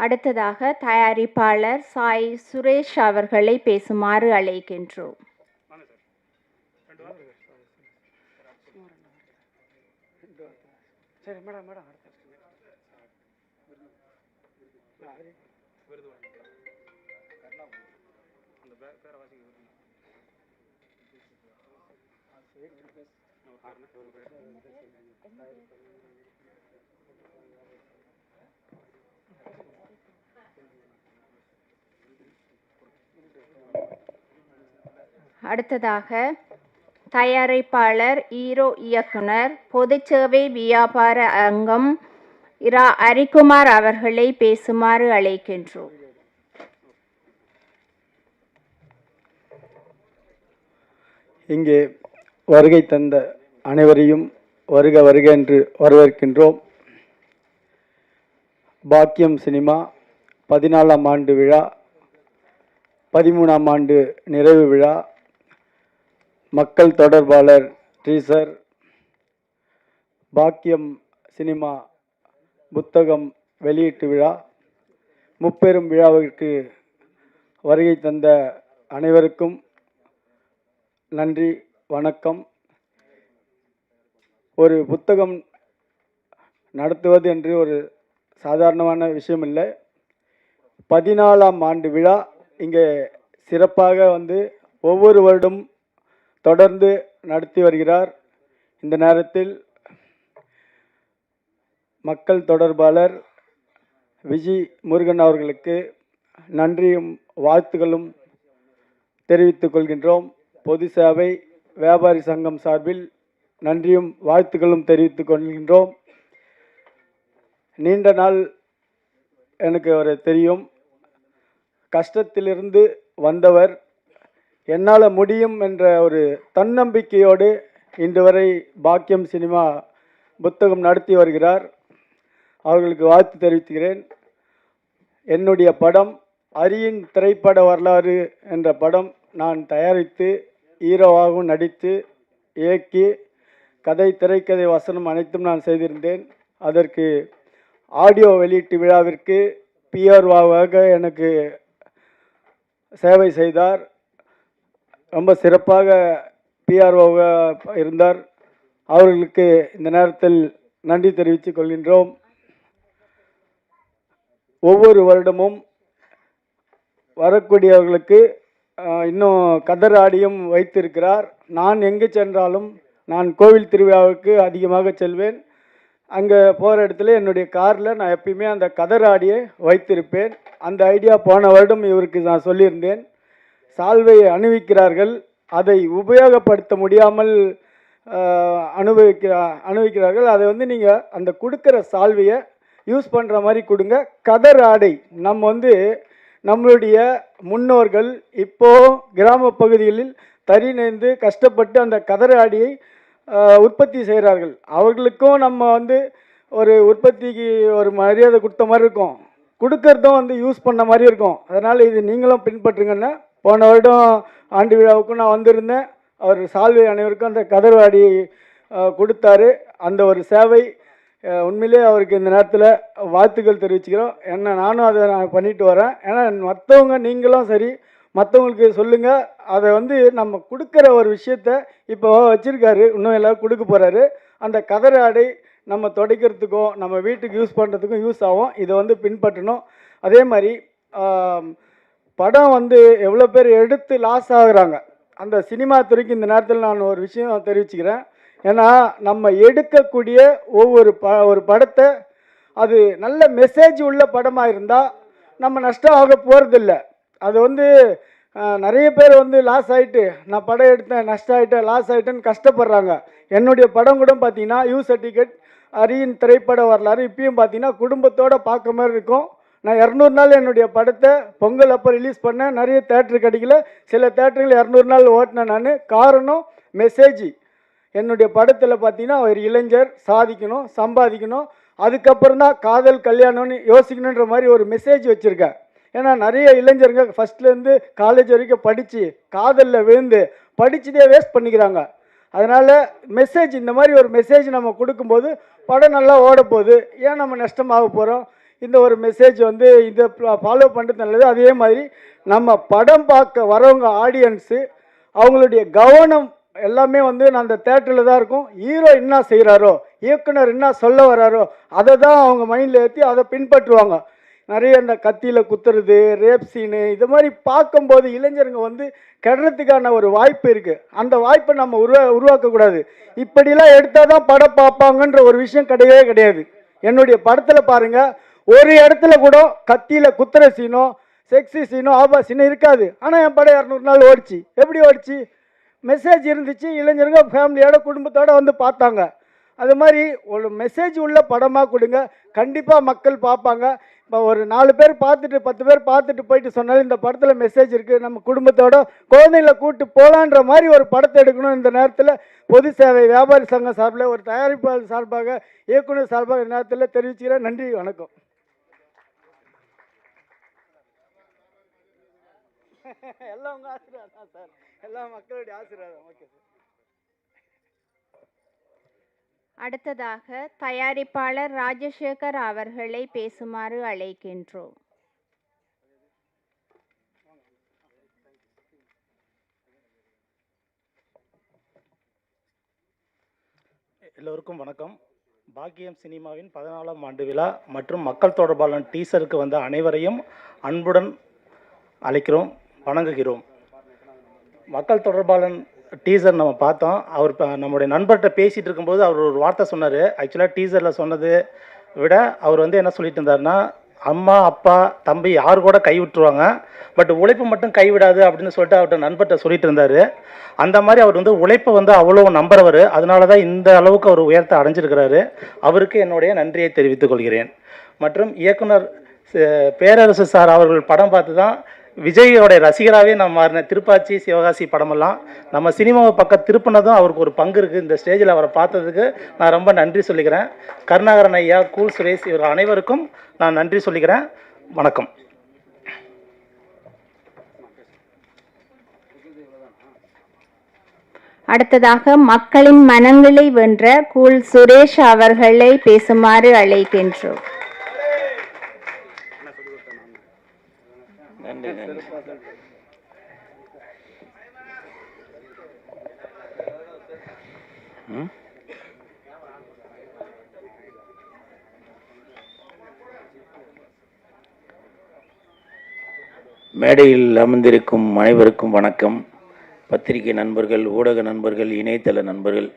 அடுத்ததாக தயாரிப்பாளர் சாய் சுரேஷ் அவர்களை பேசுமாறு அழைக்கின்றோம். அடுத்ததாக தயாரிப்பாளர் ஹீரோ இயக்குனர் பொதுச்சேவை வியாபார அங்கம் இரா ஹரிக்குமார் அவர்களை பேசுமாறு அழைக்கின்றோம். இங்கே வருகை தந்த அனைவரையும் வருக வருக என்று வரவேற்கின்றோம். பாக்கியம் சினிமா 14ஆம் ஆண்டு விழா, 13ஆம் ஆண்டு நிறைவு விழா, மக்கள் தொடர்பாளர் டீசர், பாக்கியம் சினிமா புத்தகம் வெளியீட்டு விழா, முப்பெரும் விழாவிற்கு வருகை தந்த அனைவருக்கும் நன்றி, வணக்கம். ஒரு புத்தகம் நடத்துவது என்று ஒரு சாதாரணமான விஷயம் இல்லை. 14ஆம் ஆண்டு விழா இங்கே சிறப்பாக ஒவ்வொரு வருடம் தொடர்ந்து நடத்தி வருகிறார். இந்த நேரத்தில் மக்கள் தொடர்பாளர் விஜி முருகன் அவர்களுக்கு நன்றியும் வாழ்த்துக்களும் தெரிவித்துக் கொள்கின்றோம். பொது சேவை வியாபாரி சங்கம் சார்பில் நன்றியும் வாழ்த்துக்களும் தெரிவித்துக் கொள்கின்றோம். நீண்ட நாள் எனக்கு ஒரு தெரியும். கஷ்டத்திலிருந்து வந்தவர், என்னால் முடியும் என்ற ஒரு தன்னம்பிக்கையோடு இன்று வரை பாக்கியம் சினிமா புத்தகம் நடத்தி வருகிறார். அவர்களுக்கு வாழ்த்து தெரிவிக்கிறேன். என்னுடைய படம் அரியின் திரைப்பட வரலாறு என்ற படம் நான் தயாரித்து ஹீரோவாகவும் நடித்து இயக்கி கதை, திரைக்கதை, வசனம் அனைத்தும் நான் செய்திருந்தேன். அதற்கு ஆடியோ வெளியீட்டு விழாவிற்கு பிஆர்வாக எனக்கு சேவை செய்தார். ரொம்ப சிறப்பாக பிஆர்ஓவாக இருந்தார். அவர்களுக்கு இந்த நேரத்தில் நன்றி தெரிவித்துக் கொள்கின்றோம். ஒவ்வொரு வருடமும் வரக்கூடியவர்களுக்கு இன்னும் கதர் ஆடியும் வைத்திருக்கிறார். நான் எங்கு சென்றாலும், நான் கோவில் திருவிழாவுக்கு அதிகமாக செல்வேன். அங்கே போகிற இடத்துல என்னுடைய காரில் நான் எப்பயுமே அந்த கதர் ஆடியை வைத்திருப்பேன். அந்த ஐடியா போன வருடம் இவருக்கு நான் சொல்லியிருந்தேன். சால்வையை அணிவிக்கிறார்கள், அதை உபயோகப்படுத்த முடியாமல் அணிவிக்கிறார்கள். அதை நீங்கள் அந்த கொடுக்குற சால்வையை யூஸ் பண்ணுற மாதிரி கொடுங்க. கதர் ஆடை நம்மளுடைய முன்னோர்கள் இப்போது கிராம பகுதிகளில் தறி நெய்து கஷ்டப்பட்டு அந்த கதர் ஆடியை உற்பத்தி செய்கிறார்கள். அவர்களுக்கும் நம்ம ஒரு உற்பத்திக்கு ஒரு மரியாதை கொடுத்த மாதிரி இருக்கும், கொடுக்கறதும் யூஸ் பண்ண மாதிரி இருக்கும். அதனால் இது நீங்களும் பின்பற்றுங்கன்னா. போன வருடம் ஆண்டு விழாவுக்கும் நான் வந்திருந்தேன். அவர் சால்வை அனைவருக்கும் அந்த கதர் ஆடியை கொடுத்தாரு. அந்த ஒரு சேவை உண்மையிலே அவருக்கு இந்த நேரத்தில் வாழ்த்துக்கள் தெரிவிச்சுக்கிறோம். ஏன்னா நானும் அதை நான் பண்ணிட்டு வரேன். ஏன்னா மற்றவங்க நீங்களும் சரி மற்றவங்களுக்கு சொல்லுங்கள். அதை வந்து நம்ம கொடுக்குற ஒரு விஷயத்த இப்போ வச்சுருக்காரு, இன்னும் எல்லோரும் கொடுக்க போகிறாரு. அந்த கதர் ஆடை நம்ம துடைக்கிறதுக்கும் நம்ம வீட்டுக்கு யூஸ் பண்ணுறதுக்கும் யூஸ் ஆகும். இதை வந்து பின்பற்றணும். அதே மாதிரி படம் வந்து எவ்வளோ பேர் எடுத்து லாஸ் ஆகுறாங்க. அந்த சினிமா துறைக்கு இந்த நேரத்தில் நான் ஒரு விஷயம் தெரிவிச்சுக்கிறேன். ஏன்னா நம்ம எடுக்கக்கூடிய ஒரு படத்தை அது நல்ல மெசேஜ் உள்ள படமாக இருந்தால் நம்ம நஷ்டம் ஆக போகிறதில்ல. அது வந்து நிறைய பேர் வந்து லாஸ் ஆகிட்டு நான் படம் எடுத்தேன் நஷ்டம் ஆகிட்டேன் லாஸ் ஆகிட்டேன்னு கஷ்டப்படுறாங்க. என்னுடைய படம் கூட பார்த்தீங்கன்னா யூ சர்டிஃபிகேட் அரியின் திரைப்பட வரலாறு இப்பயும் பார்த்தீங்கன்னா குடும்பத்தோடு பார்க்க மாதிரி இருக்கும். நான் 200 நாள் என்னுடைய படத்தை பொங்கல் அப்போ ரிலீஸ் பண்ணேன். நிறைய தேட்டரு கிடைக்கல, சில தேட்டருங்கள் 200 நாள் ஓட்டினேன் நான். காரணம் மெசேஜ். என்னுடைய படத்தில் பார்த்தீங்கன்னா ஒரு இளைஞர் சாதிக்கணும், சம்பாதிக்கணும், அதுக்கப்புறம் தான் காதல் கல்யாணம்னு யோசிக்கணுன்ற மாதிரி ஒரு மெசேஜ் வச்சுருக்கேன். ஏன்னா நிறைய இளைஞருங்க ஃபஸ்ட்லேருந்து காலேஜ் வரைக்கும் படித்து காதலில் விழுந்து படிச்சுதே வேஸ்ட் பண்ணிக்கிறாங்க. அதனால் மெசேஜ், இந்த மாதிரி ஒரு மெசேஜ் நம்ம கொடுக்கும்போது படம் நல்லா ஓட போகுது. ஏன் நம்ம நஷ்டமாக போகிறோம்? இந்த ஒரு மெசேஜ் வந்து இதை ஃபாலோ பண்ணுறது நல்லது. அதே மாதிரி நம்ம படம் பார்க்க வரவங்க ஆடியன்ஸு அவங்களுடைய கவனம் எல்லாமே வந்து நான் அந்த தேட்டரில் தான் இருக்கும். ஹீரோ என்ன செய்கிறாரோ, இயக்குனர் என்ன சொல்ல வராரோ அதை தான் அவங்க மைண்டில் ஏற்றி அதை பின்பற்றுவாங்க. நிறைய இந்த கத்தியில் குத்துறது, ரேப் சீனு, இது மாதிரி பார்க்கும்போது இளைஞருங்க வந்து கெடுறதுக்கான ஒரு வாய்ப்பு இருக்குது. அந்த வாய்ப்பை நம்ம உருவாக்கக்கூடாது. இப்படிலாம் எடுத்தால் தான் படம் பார்ப்பாங்கன்ற ஒரு விஷயம் கிடையவே கிடையாது. என்னுடைய படத்தில் பாருங்கள், ஒரு இடத்துல கூட கத்தியில் குத்துற சீனோ செக்ஸி சீனோ ஆபா சீனோ இருக்காது. ஆனால் என் படம் 200 நாள் ஓடிச்சு. எப்படி ஓடிச்சு? மெசேஜ் இருந்துச்சு, இளைஞருங்க ஃபேமிலியோட குடும்பத்தோடு வந்து பார்த்தாங்க. அது மாதிரி ஒரு மெசேஜ் உள்ள படமாக கொடுங்க, கண்டிப்பாக மக்கள் பார்ப்பாங்க. இப்போ ஒரு 4 பேர் பார்த்துட்டு 10 பேர் பார்த்துட்டு போயிட்டு சொன்னாலும் இந்த படத்தில் மெசேஜ் இருக்குது, நம்ம குடும்பத்தோட குழந்தைகளை கூப்பிட்டு போகலான்ற மாதிரி ஒரு படத்தை எடுக்கணும். இந்த நேரத்தில் பொது சேவை வியாபாரி சங்கம் சார்பில் ஒரு தயாரிப்பாளர் சார்பாக இயக்குனர் சார்பாக இந்த நேரத்தில் தெரிவிச்சுக்கிறேன். நன்றி, வணக்கம். எல்லாம் உங்கள் ஆசீர்வாதம் சார், எல்லா மக்களுடைய ஆசீர்வாதம். Okay sir. அடுத்ததாக தயாரிப்பாளர் ராஜசேகர் அவர்களை பேசுமாறு அழைக்கின்றோம். எல்லோருக்கும் வணக்கம். பாக்கியம் சினிமாவின் 14ஆம் ஆண்டு விழா மற்றும் மக்கள் தொடர்பாளன் டீசருக்கு வந்த அனைவரையும் அன்புடன் அழைக்கிறோம், வணங்குகிறோம். மக்கள் தொடர்பாளன் டீசர் நம்ம பார்த்தோம். அவர் நம்முடைய நண்பர்கிட்ட பேசிகிட்டு இருக்கும்போது அவர் ஒரு வார்த்தை சொன்னார். ஆக்சுவலாக டீசரில் சொன்னது விட அவர் வந்து என்ன சொல்லிட்டு இருந்தாருன்னா, அம்மா அப்பா தம்பி யார் கூட கைவிட்டுருவாங்க, பட் உழைப்பு மட்டும் கைவிடாது அப்படின்னு சொல்லிட்டு அவர்கிட்ட நண்பர்கிட்ட சொல்லிட்டு இருந்தார். அந்த மாதிரி அவர் வந்து உழைப்பை வந்து அவ்வளோ நம்புறவர். அதனால தான் இந்த அளவுக்கு அவர் உயரத்தை அடைஞ்சிருக்கிறாரு. அவருக்கு என்னுடைய நன்றியை தெரிவித்துக் கொள்கிறேன். மற்றும் இயக்குனர் பேரரசு சார் அவர்கள் படம் பார்த்து தான் விஜயோட ரசிகராகவே நான் மாறினேன். திருப்பாச்சி சிவகாசி படமெல்லாம் நம்ம சினிமாவை பக்கம் திருப்பினதும் அவருக்கு ஒரு பங்கு இருக்குது. இந்த ஸ்டேஜில் அவரை பார்த்ததுக்கு நான் ரொம்ப நன்றி சொல்லிக்கிறேன். கருணாகரன் ஐயா, கூல் சுரேஷ், இவர்கள் அனைவருக்கும் நான் நன்றி சொல்லிக்கிறேன். வணக்கம். அடுத்ததாக மக்களின் மனங்களை வென்ற கூல் சுரேஷ் அவர்களை பேசுமாறு அழைக்கின்றோம். நன்றி நன்றி. மேடையில் அமர்ந்திருக்கும் அனைவருக்கும் வணக்கம். பத்திரிகை நண்பர்கள், ஊடக நண்பர்கள், இணையதள நண்பர்கள்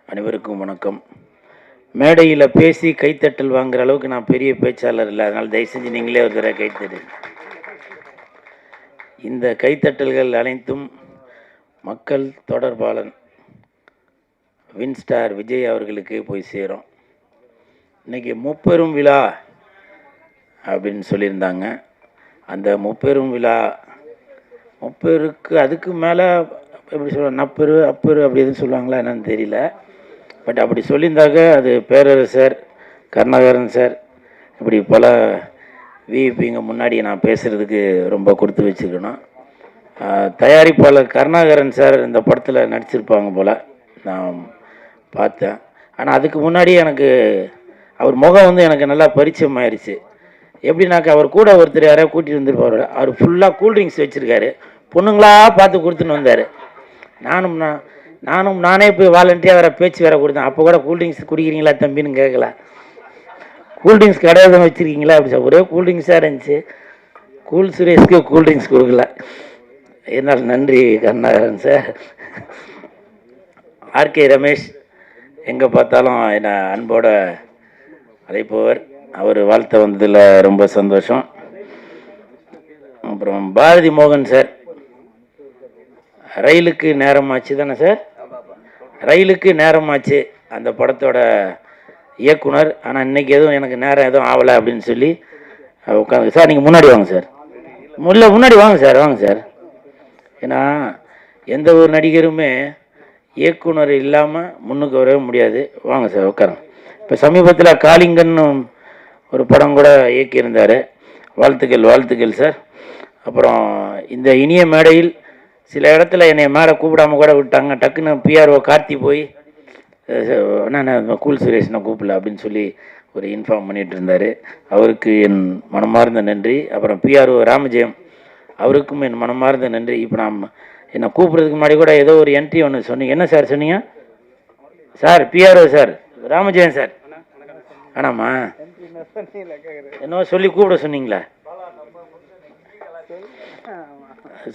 அனைவருக்கும் வணக்கம். மேடையில் பேசி கைத்தட்டல் வாங்குற அளவுக்கு நான் பெரிய பேச்சாளர் இல்லை, அதனால் தயவு செஞ்சு நீங்களே ஒரு தடவை கைத்தட்டு. இந்த கைத்தட்டல்கள் அனைத்தும் மக்கள் தொடர்பாளன் வின்ஸ்டார் விஜய் அவர்களுக்கு போய் சேரும். இன்றைக்கி முப்பெரும் விழா அப்படின்னு சொல்லியிருந்தாங்க. அந்த முப்பெரும் விழா, முப்பெருக்கு அதுக்கு மேலே எப்படி சொல்ல, நப்பெரு அப்பெரு அப்படி எதுவும் சொல்லுவாங்களா என்னன்னு தெரியல. பட் அப்படி சொல்லியிருந்தாக்க அது பேரரசர், கருணாகரன் சார், இப்படி பல விஐபிங்க முன்னாடி நான் பேசுகிறதுக்கு ரொம்ப கொடுத்து வச்சுருக்கணும். தயாரிப்பாளர் கருணாகரன் சார் இந்த படத்தில் நடிச்சிருப்பாங்க போல் நான் பார்த்தேன். ஆனால் அதுக்கு முன்னாடி எனக்கு அவர் முகம் வந்து எனக்கு நல்லா பரிச்சயம் ஆயிடுச்சு. எப்படின்னாக்கா அவர் கூட ஒருத்தர் யாரையா கூட்டிகிட்டு வந்துருப்பார். அவர் ஃபுல்லாக கூல்ட்ரிங்க்ஸ் வச்சுருக்காரு. பொண்ணுங்களா பார்த்து கொடுத்துன்னு வந்தார். நானே போய் வாலண்டியாக வேறு பேச்சு வேறு கொடுத்தேன். அப்போ கூட கூல்ட்ரிங்க்ஸ் குடிக்கிறீங்களா தம்பின்னு கேட்கல. கூல்ட்ரிங்க்ஸ் கடை தான் வச்சுருக்கீங்களா அப்படி சார். ஒரே கூல்ட்ரிங்க்ஸாக இருந்துச்சு. கூல் சுரேஷ்க்கு கூல்ட்ரிங்க்ஸ் கொடுக்கல. என்னால் நன்றி கருணாகரன் சார். ஆர்கே ரமேஷ் எங்கே பார்த்தாலும் என்னை அன்போட அழைப்பவர். அவர் வாழ்த்த வந்ததில் ரொம்ப சந்தோஷம். அப்புறம் பாரதி மோகன் சார், ரயிலுக்கு நேரமாச்சு தானே சார், ரயிலுக்கு நேரமாச்சு அந்த படத்தோட இயக்குனர். ஆனால் இன்றைக்கி எதுவும் எனக்கு நேரம் எதுவும் ஆகலை அப்படின்னு சொல்லி உட்காந்து சார் நீங்கள் முன்னாடி வாங்க சார், முன்னாடி வாங்க சார், வாங்க சார். ஏன்னா எந்த ஒரு நடிகருமே இயக்குனர் இல்லாமல் முன்னுக்கு வரவே முடியாது. வாங்க சார் உட்காருங்க. இப்போ சமீபத்தில் காளிங்கன்னு ஒரு படம் கூட இயக்கியிருந்தார். வாழ்த்துக்கள் சார். அப்புறம் இந்த இனிய மேடையில் சில இடத்துல என்னை மேலே கூப்பிடாமல் கூட விட்டாங்க. டக்குன்னு பிஆர்ஓ கார்த்தி போய் நான் கூல் சுரேஷனை கூப்பிடல அப்படின்னு சொல்லி ஒரு இன்ஃபார்ம் பண்ணிகிட்டு இருந்தார். அவருக்கு என் மனமார்ந்த நன்றி. அப்புறம் பிஆர்ஓ ராமஜெயம், அவருக்கும் என் மனமார்ந்த நன்றி. இப்போ நான் என்னை கூப்பிட்றதுக்கு முன்னாடி கூட ஏதோ ஒரு என்ட்ரி ஒன்று சொன்னீங்க. என்ன சார் சொன்னீங்க sir? PRO sir, Ramajayam sir. ஆனாம்மா என்னவோ சொல்லி கூப்பிட சொன்னீங்களா?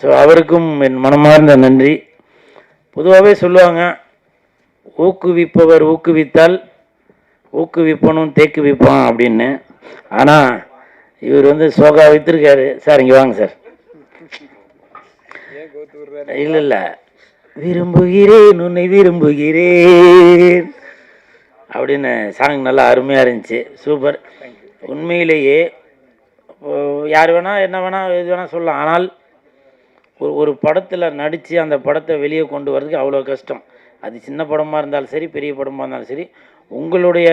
ஸோ அவருக்கும் என் மனமார்ந்த நன்றி. பொதுவாகவே சொல்லுவாங்க, ஊக்குவிப்பவர் ஊக்குவித்தால் ஊக்குவிப்பனும் தேக்கு விற்பான் அப்படின்னு. ஆனால் இவர் வந்து சோகா விற்றுருக்காரு சார். இங்கே வாங்க சார். இல்லை விரும்புகிறேன் உன்னை விரும்புகிறேன் அப்படின்னு சாங் நல்லா அருமையாக இருந்துச்சு. சூப்பர். உண்மையிலேயே யார் வேணால் என்ன வேணால் எது வேணால் சொல்லலாம். ஆனால் ஒரு படத்தில் நடித்து அந்த படத்தை வெளியே கொண்டு வரதுக்கு அவ்வளோ கஷ்டம். அது சின்ன படமாக இருந்தாலும் சரி, பெரிய படமாக இருந்தாலும் சரி, உங்களுடைய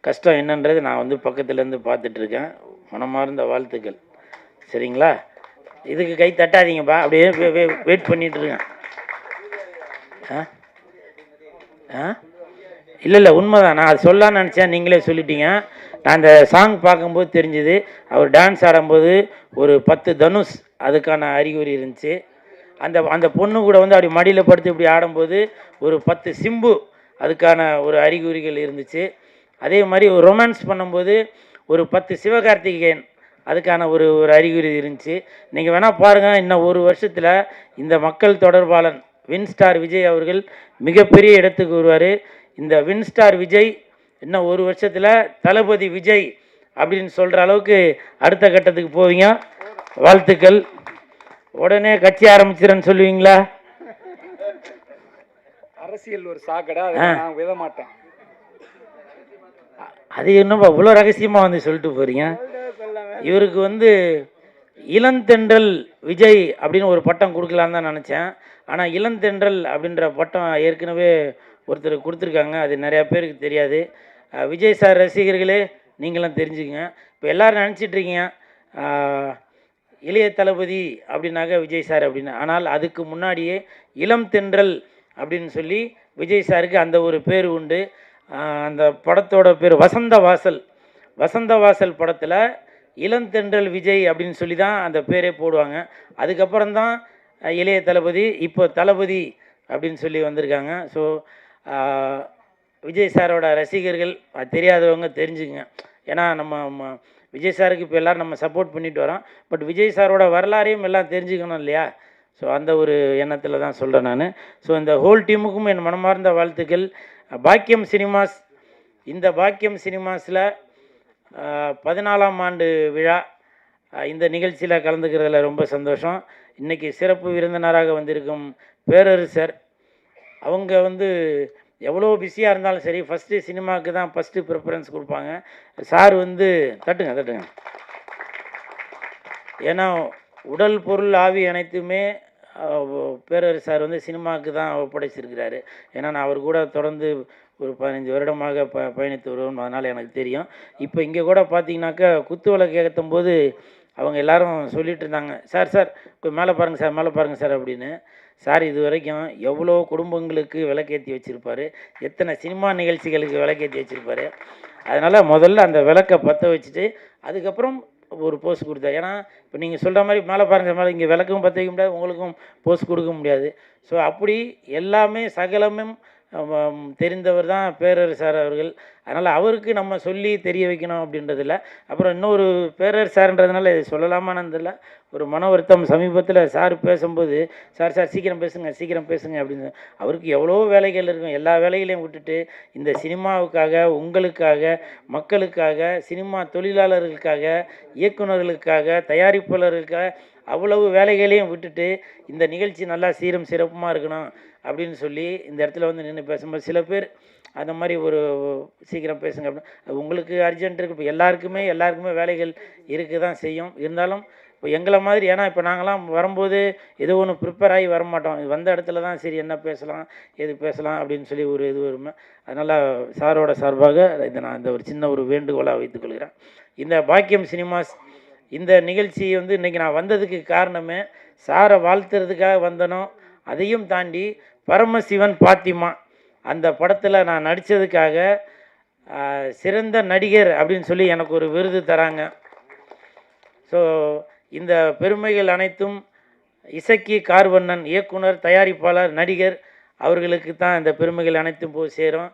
கஷ்டம் என்னன்றது நான் வந்து பக்கத்துலேருந்து பார்த்துட்ருக்கேன். மனமார்ந்த வாழ்த்துக்கள். சரிங்களா? இதுக்கு கை தட்டாதீங்கப்பா, அப்படியே வெயிட் பண்ணிகிட்ருங்க. இல்லை உண்மைதான். நான் அது சொல்லலான்னு நினச்சேன், நீங்களே சொல்லிட்டீங்க. நான் அந்த சாங் பார்க்கும்போது தெரிஞ்சுது, அவர் டான்ஸ் ஆடும்போது ஒரு 10 தனுஷ் அதுக்கான அறிகுறி இருந்துச்சு. அந்த பொண்ணு கூட வந்து அப்படி மடியில் படுத்து இப்படி ஆடும்போது ஒரு 10 சிம்பு அதுக்கான ஒரு அறிகுறிகள் இருந்துச்சு. அதே மாதிரி ஒரு ரொமான்ஸ் பண்ணும்போது ஒரு 10 சிவகார்த்திகேயன் அதுக்கான ஒரு அறிகுறி இருந்துச்சு. நீங்கள் வேணால் பாருங்கள், இன்னும் ஒரு வருஷத்தில் இந்த மக்கள் தொடர்பாளன் வின்ஸ்டார் விஜய் அவர்கள் மிகப்பெரிய இடத்துக்கு வருவார். இந்த வின்ஸ்டார் விஜய் இன்னும் ஒரு வருஷத்தில் தளபதி விஜய் அப்படின்னு சொல்கிற அளவுக்கு அடுத்த கட்டத்துக்கு போவீங்க. வாழ்த்துக்கள். உடனே கட்சி ஆரம்பிச்சிடன்னு சொல்லுவீங்களா? அரசியல் ஒரு சாக்கடை, நான் விட மாட்டேன். அது என்னப்பா இவ்வளோ ரகசியமாக வந்து சொல்லிட்டு போகிறீங்க? இவருக்கு வந்து இளந்தென்றல் விஜய் அப்படின்னு ஒரு பட்டம் கொடுக்கலான்னு தான் நினச்சேன். ஆனால் இளந்தென்றல் அப்படின்ற பட்டம் ஏற்கனவே ஒருத்தர் கொடுத்துருக்காங்க. அது நிறையா பேருக்கு தெரியாது. விஜய் சார் ரசிகர்களே நீங்களும் தெரிஞ்சுக்கங்க. இப்போ எல்லோரும் நினச்சிட்ருக்கீங்க இளைய தளபதி அப்படின்னாக்க விஜய் சார் அப்படின்னு. ஆனால் அதுக்கு முன்னாடியே இளம் தென்றல் அப்படின்னு சொல்லி விஜய் சாருக்கு அந்த ஒரு பேர் உண்டு. அந்த படத்தோட பேர் வசந்த வாசல். வசந்த வாசல் படத்தில் இளந்தென்றல் விஜய் அப்படின்னு சொல்லி தான் அந்த பேரே போடுவாங்க. அதுக்கப்புறம் தான் இளைய தளபதி, இப்போ தளபதி அப்படின்னு சொல்லி வந்திருக்காங்க. ஸோ விஜய் சாரோட ரசிகர்கள் தெரியாதவங்க தெரிஞ்சுக்குங்க. ஏன்னா நம்ம விஜய் சாருக்கு இப்போ எல்லோரும் நம்ம சப்போர்ட் பண்ணிட்டு வரோம். பட் விஜய் சாரோட வரலாறையும் எல்லாம் தெரிஞ்சுக்கணும் இல்லையா? ஸோ அந்த ஒரு எண்ணத்தில் தான் சொல்கிறேன் நான். ஸோ இந்த ஹோல் டீமுக்கும் என் மனமார்ந்த வாழ்த்துக்கள். பாக்கியம் சினிமாஸ், இந்த பாக்கியம் சினிமாஸில் 14ஆம் ஆண்டு விழா, இந்த நிகழ்ச்சியில் கலந்துக்கிறதுல ரொம்ப சந்தோஷம். இன்றைக்கி சிறப்பு விருந்தினராக வந்திருக்கும் பேரரசர், அவங்க வந்து எவ்வளோ பிஸியாக இருந்தாலும் சரி ஃபஸ்ட்டு சினிமாவுக்கு தான் ஃபஸ்ட்டு ப்ரிஃபரன்ஸ் கொடுப்பாங்க. சார் வந்து தட்டுங்க. ஏன்னா உடல் பொருள் ஆவி அனைத்துமே பேரரசு சார் வந்து சினிமாவுக்கு தான் ஒப்படைச்சிருக்கிறாரு. ஏன்னா நான் அவர் கூட தொடர்ந்து ஒரு 15 வருடமாக பயணித்து வருவோம், அதனால் எனக்கு தெரியும். இப்போ இங்கே கூட பார்த்தீங்கன்னாக்கா குத்து விளக்கு ஏற்றும் போது அவங்க எல்லாரும் சொல்லிட்டு இருந்தாங்க, சார் சார் மேலே பாருங்கள் சார், மேலே பாருங்கள் சார் அப்படின்னு. சார் இது வரைக்கும் எவ்வளோ குடும்பங்களுக்கு விளக்கேற்றி வச்சுருப்பார், எத்தனை சினிமா நிகழ்ச்சிகளுக்கு விளக்கேற்றி வச்சுருப்பார். அதனால் முதல்ல அந்த விளக்கை பற்ற வச்சுட்டு அதுக்கப்புறம் ஒரு போஸ் கொடுத்தார். ஏன்னா இப்போ நீங்கள் சொல்கிற மாதிரி மேலே பாருங்கள் மேலே, இங்கே விளக்கும் பற்ற வைக்க முடியாது, உங்களுக்கும் போஸ் கொடுக்க முடியாது. ஸோ அப்படி எல்லாமே சகலமும் தெரிந்தவர் தான் பேரரசு சார் அவர்கள். அதனால் அவருக்கு நம்ம சொல்லி தெரிய வைக்கணும் அப்படின்றதில்ல. அப்புறம் இன்னொரு பேரரசு சார்ன்றதுனால இது சொல்லலாமான்னு தெரியல, ஒரு மன வருத்தம் சமீபத்தில் சார் பேசும்போது, சார் சார் சீக்கிரம் பேசுங்க சீக்கிரம் பேசுங்க அப்படின்னு. அவருக்கு எவ்வளோ வேலைகள் இருக்கும், எல்லா வேலைகளையும் விட்டுட்டு இந்த சினிமாவுக்காக, உங்களுக்காக, மக்களுக்காக, சினிமா தொழிலாளர்களுக்காக, இயக்குநர்களுக்காக, தயாரிப்பாளர்களுக்காக அவ்வளவு வேலைகளையும் விட்டுட்டு இந்த நிகழ்ச்சி நல்லா சீரும் சிறப்புமாக இருக்கணும் அப்படின்னு சொல்லி இந்த இடத்துல வந்து நின்று பேசும்போது சில பேர் அந்த மாதிரி ஒரு சீக்கிரம் பேசுங்க அப்படின்னு. அது உங்களுக்கு அர்ஜென்ட் இருக்குது, இப்போ எல்லாருக்குமே வேலைகள் இருக்க தான் செய்யும். இருந்தாலும் இப்போ எங்களை மாதிரி, ஏன்னா இப்போ நாங்களாம் வரும்போது ஏதோ ஒன்று ப்ரிப்பேர் ஆகி வரமாட்டோம், வந்த இடத்துல தான் சரி என்ன பேசலாம் எது பேசலாம் அப்படின்னு சொல்லி ஒரு இது வருமே. அதனால் சாரோட சார்பாக நான் இந்த ஒரு சின்ன ஒரு வேண்டுகோளாக வைத்துக்கொள்கிறேன். இந்த பாக்கியம் சினிமாஸ் இந்த நிகழ்ச்சி வந்து இன்றைக்கி நான் வந்ததுக்கு காரணமே சாரை வாழ்த்துறதுக்காக வந்தனோ, அதையும் தாண்டி பரமசிவன் பாத்திமா அந்த படத்தில் நான் நடித்ததுக்காக சிறந்த நடிகர் அப்படின்னு சொல்லி எனக்கு ஒரு விருது தராங்க. ஸோ இந்த பெருமைகள் அனைத்தும் இசக்கி கார்வண்ணன் இயக்குனர், தயாரிப்பாளர், நடிகர் அவர்களுக்கு தான் இந்த பெருமைகள் அனைத்தும் போய் சேரும்.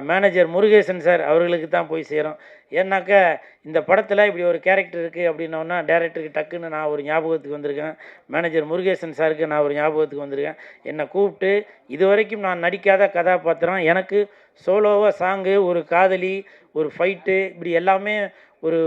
மேனேஜர் முருகேசன் சார் அவர்களுக்கு தான் போய் சேரும். ஏன்னாக்கா இந்த படத்தில் இப்படி ஒரு கேரக்டர் இருக்குது அப்படின்னோன்னா டேரக்டருக்கு டக்குன்னு நான் ஒரு ஞாபகத்துக்கு வந்திருக்கேன், மேனேஜர் முருகேசன் சாருக்கு நான் ஒரு ஞாபகத்துக்கு வந்திருக்கேன். என்னை கூப்பிட்டு இது வரைக்கும் நான் நடிக்காத கதாபாத்திரம், எனக்கு சோலோவாக சாங்கு, ஒரு காதலி, ஒரு ஃபைட்டு, இப்படி எல்லாமே ஒரு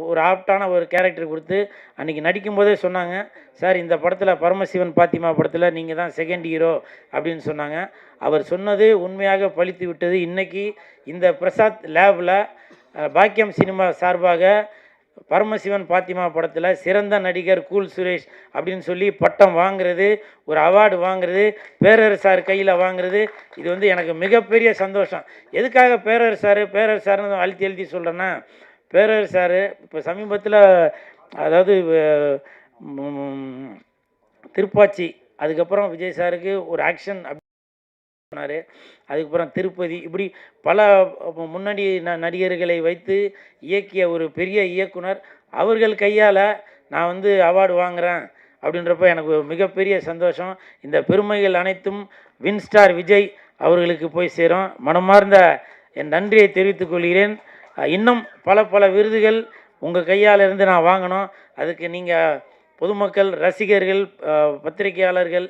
ஒரு ஆப்டான ஒரு கேரக்டர் கொடுத்து அன்றைக்கி நடிக்கும்போதே சொன்னாங்க, சார் இந்த படத்தில் பரமசிவன் பாத்திமா படத்தில் நீங்கள் தான் செகண்ட் ஹீரோ அப்படின்னு சொன்னாங்க. அவர் சொன்னது உண்மையாக பலித்து விட்டது. இன்றைக்கி இந்த பிரசாத் லேபில் பாக்கியம் சினிமா சார்பாக பரமசிவன் பாத்திமா படத்தில் சிறந்த நடிகர் கூல் சுரேஷ் அப்படின்னு சொல்லி பட்டம் வாங்குறது, ஒரு அவார்டு வாங்குறது, பேரரசார் கையில் வாங்குறது, இது வந்து எனக்கு மிகப்பெரிய சந்தோஷம். எதுக்காக பேரரசார்னு எழுதி சொல்கிறேன்னா, பேரரசார் இப்போ சமீபத்தில் அதாவது திருப்பாச்சி, அதுக்கப்புறம் விஜய் சாருக்கு ஒரு ஆக்ஷன் பண்ணார், அதுக்கப்புறம் திருப்பதி, இப்படி பல முன்னணி நடிகர்களை வைத்து இயக்கிய ஒரு பெரிய இயக்குனர். அவர்கள் கையால் நான் வந்து அவார்டு வாங்குகிறேன் அப்படின்றப்ப எனக்கு மிகப்பெரிய சந்தோஷம். இந்த பெருமைகள் அனைத்தும் வின்ஸ்டார் விஜய் அவர்களுக்கு போய் சேரும். மனமார்ந்த என் நன்றியை தெரிவித்துக் கொள்கிறேன். இன்னும் பல விருதுகள் உங்கள் கையால் இருந்து நான் வாங்கணும். அதுக்கு நீங்கள் பொதுமக்கள், ரசிகர்கள், பத்திரிகையாளர்கள்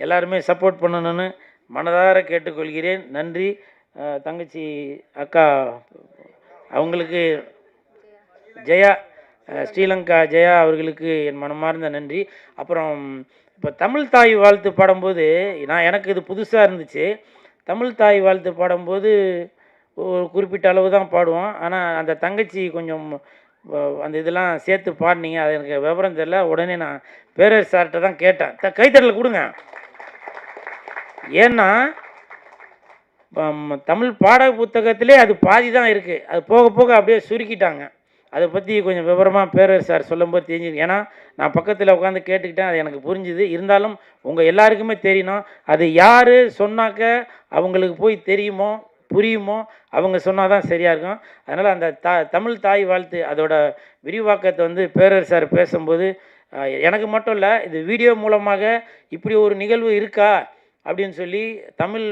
எல்லாருமே சப்போர்ட் பண்ணணும்னு மனதார கேட்டுக்கொள்கிறேன். நன்றி. தங்கச்சி அக்கா அவங்களுக்கு ஜெயா, ஸ்ரீலங்கா ஜெயா அவர்களுக்கு என் மனமார்ந்த நன்றி. அப்புறம் இப்போ தமிழ் தாய் வாழ்த்து பாடும்போது எனக்கு இது புதுசாக இருந்துச்சு. தமிழ் தாய் வாழ்த்து பாடும்போது ஒரு குறிப்பிட்ட அளவு தான் பாடுவோம். ஆனால் அந்த தங்கச்சி கொஞ்சம் அந்த இதெல்லாம் சேர்த்து பாடினீங்க, அது எனக்கு விவரம் தெரியல. உடனே நான் பேரரசு சார்கிட்ட தான் கேட்டேன், கைத்தட்டல் கொடுங்க. ஏன்னா தமிழ் பாட புத்தகத்திலே அது பாதி தான் இருக்குது, அது போக போக அப்படியே சுருக்கிட்டாங்க. அதை பற்றி கொஞ்சம் விவரமாக பேரரசு சார் சொல்லும்போது தெரிஞ்சுது. ஏன்னா நான் பக்கத்தில் உட்காந்து கேட்டுக்கிட்டேன், அது எனக்கு புரிஞ்சுது. இருந்தாலும் உங்கள் எல்லாருக்குமே தெரியணும், அது யார் சொன்னாக்க அவங்களுக்கு போய் தெரியுமோ புரியுமோ அவங்க சொன்னால் தான் சரியாக இருக்கும். அதனால் அந்த தமிழ் தாய் வாழ்த்து அதோட விரிவாக்கத்தை வந்து பேரரசு சார் பேசும்போது எனக்கு மட்டும் இல்லை, இது வீடியோ மூலமாக இப்படி ஒரு நிகழ்வு இருக்கா அப்படின்னு சொல்லி தமிழ்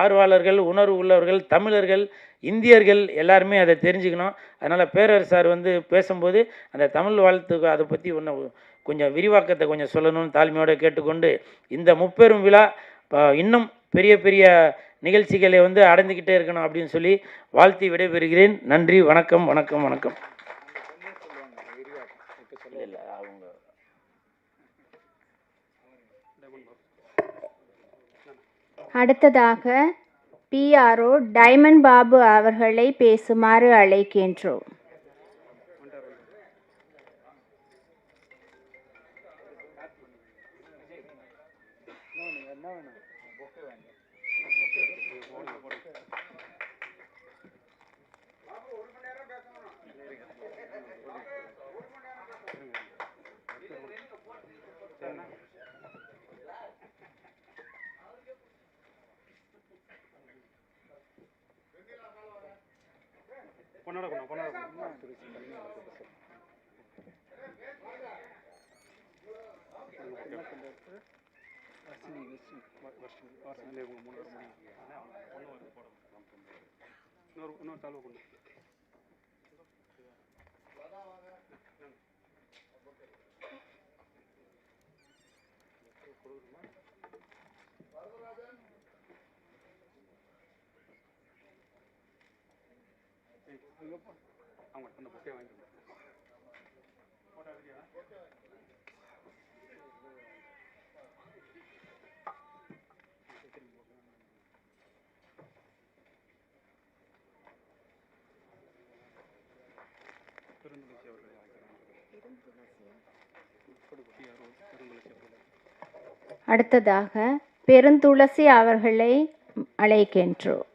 ஆர்வலர்கள், உணர்வு உள்ளவர்கள், தமிழர்கள், இந்தியர்கள் எல்லாருமே அதை தெரிஞ்சுக்கணும். அதனால் பேரரசு சார் வந்து பேசும்போது அந்த தமிழ் வாழ்த்துக்கு அதை பற்றி கொஞ்சம் விரிவாக்கத்தை கொஞ்சம் சொல்லணும்னு தாழ்மையோடு கேட்டுக்கொண்டு, இந்த முப்பெரும் விழா இன்னும் பெரிய பெரிய நிகழ்ச்சிகளை வந்து அடைந்துக்கிட்டே இருக்கணும் அப்படின்னு சொல்லி வாழ்த்தி விடைபெறுகிறேன். நன்றி, வணக்கம் வணக்கம் வணக்கம். அடுத்ததாக PRO டைமண்ட் பாபு அவர்களை பேசுமாறு அழைக்கின்றோம். பொன்னாடகுணம் இன்னொரு தாழ்வு கொண்டு அவங்க அந்த புக்கையை வாங்கிட்டு அடுத்ததாக பெருந்துளசி அவர்களை அழைக்கின்றோம்.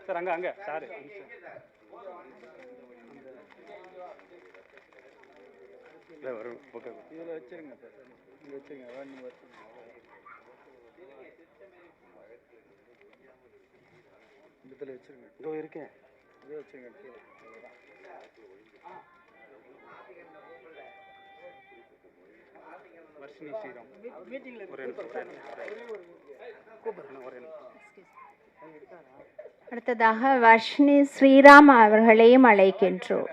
சார் அங்கே சார் ஒரு பக்கம் இதில் வச்சுருங்க சார், இங்கே வச்சுருங்க. இதில் வச்சுருங்க. இதோ இருக்கேன், இதை வச்சுருங்க. வர்ஷினி ஸ்ரீராம் ஒரு அடுத்ததாக வர்ஷினி ஸ்ரீராம் அவர்களையும் அழைக்கின்றோம்.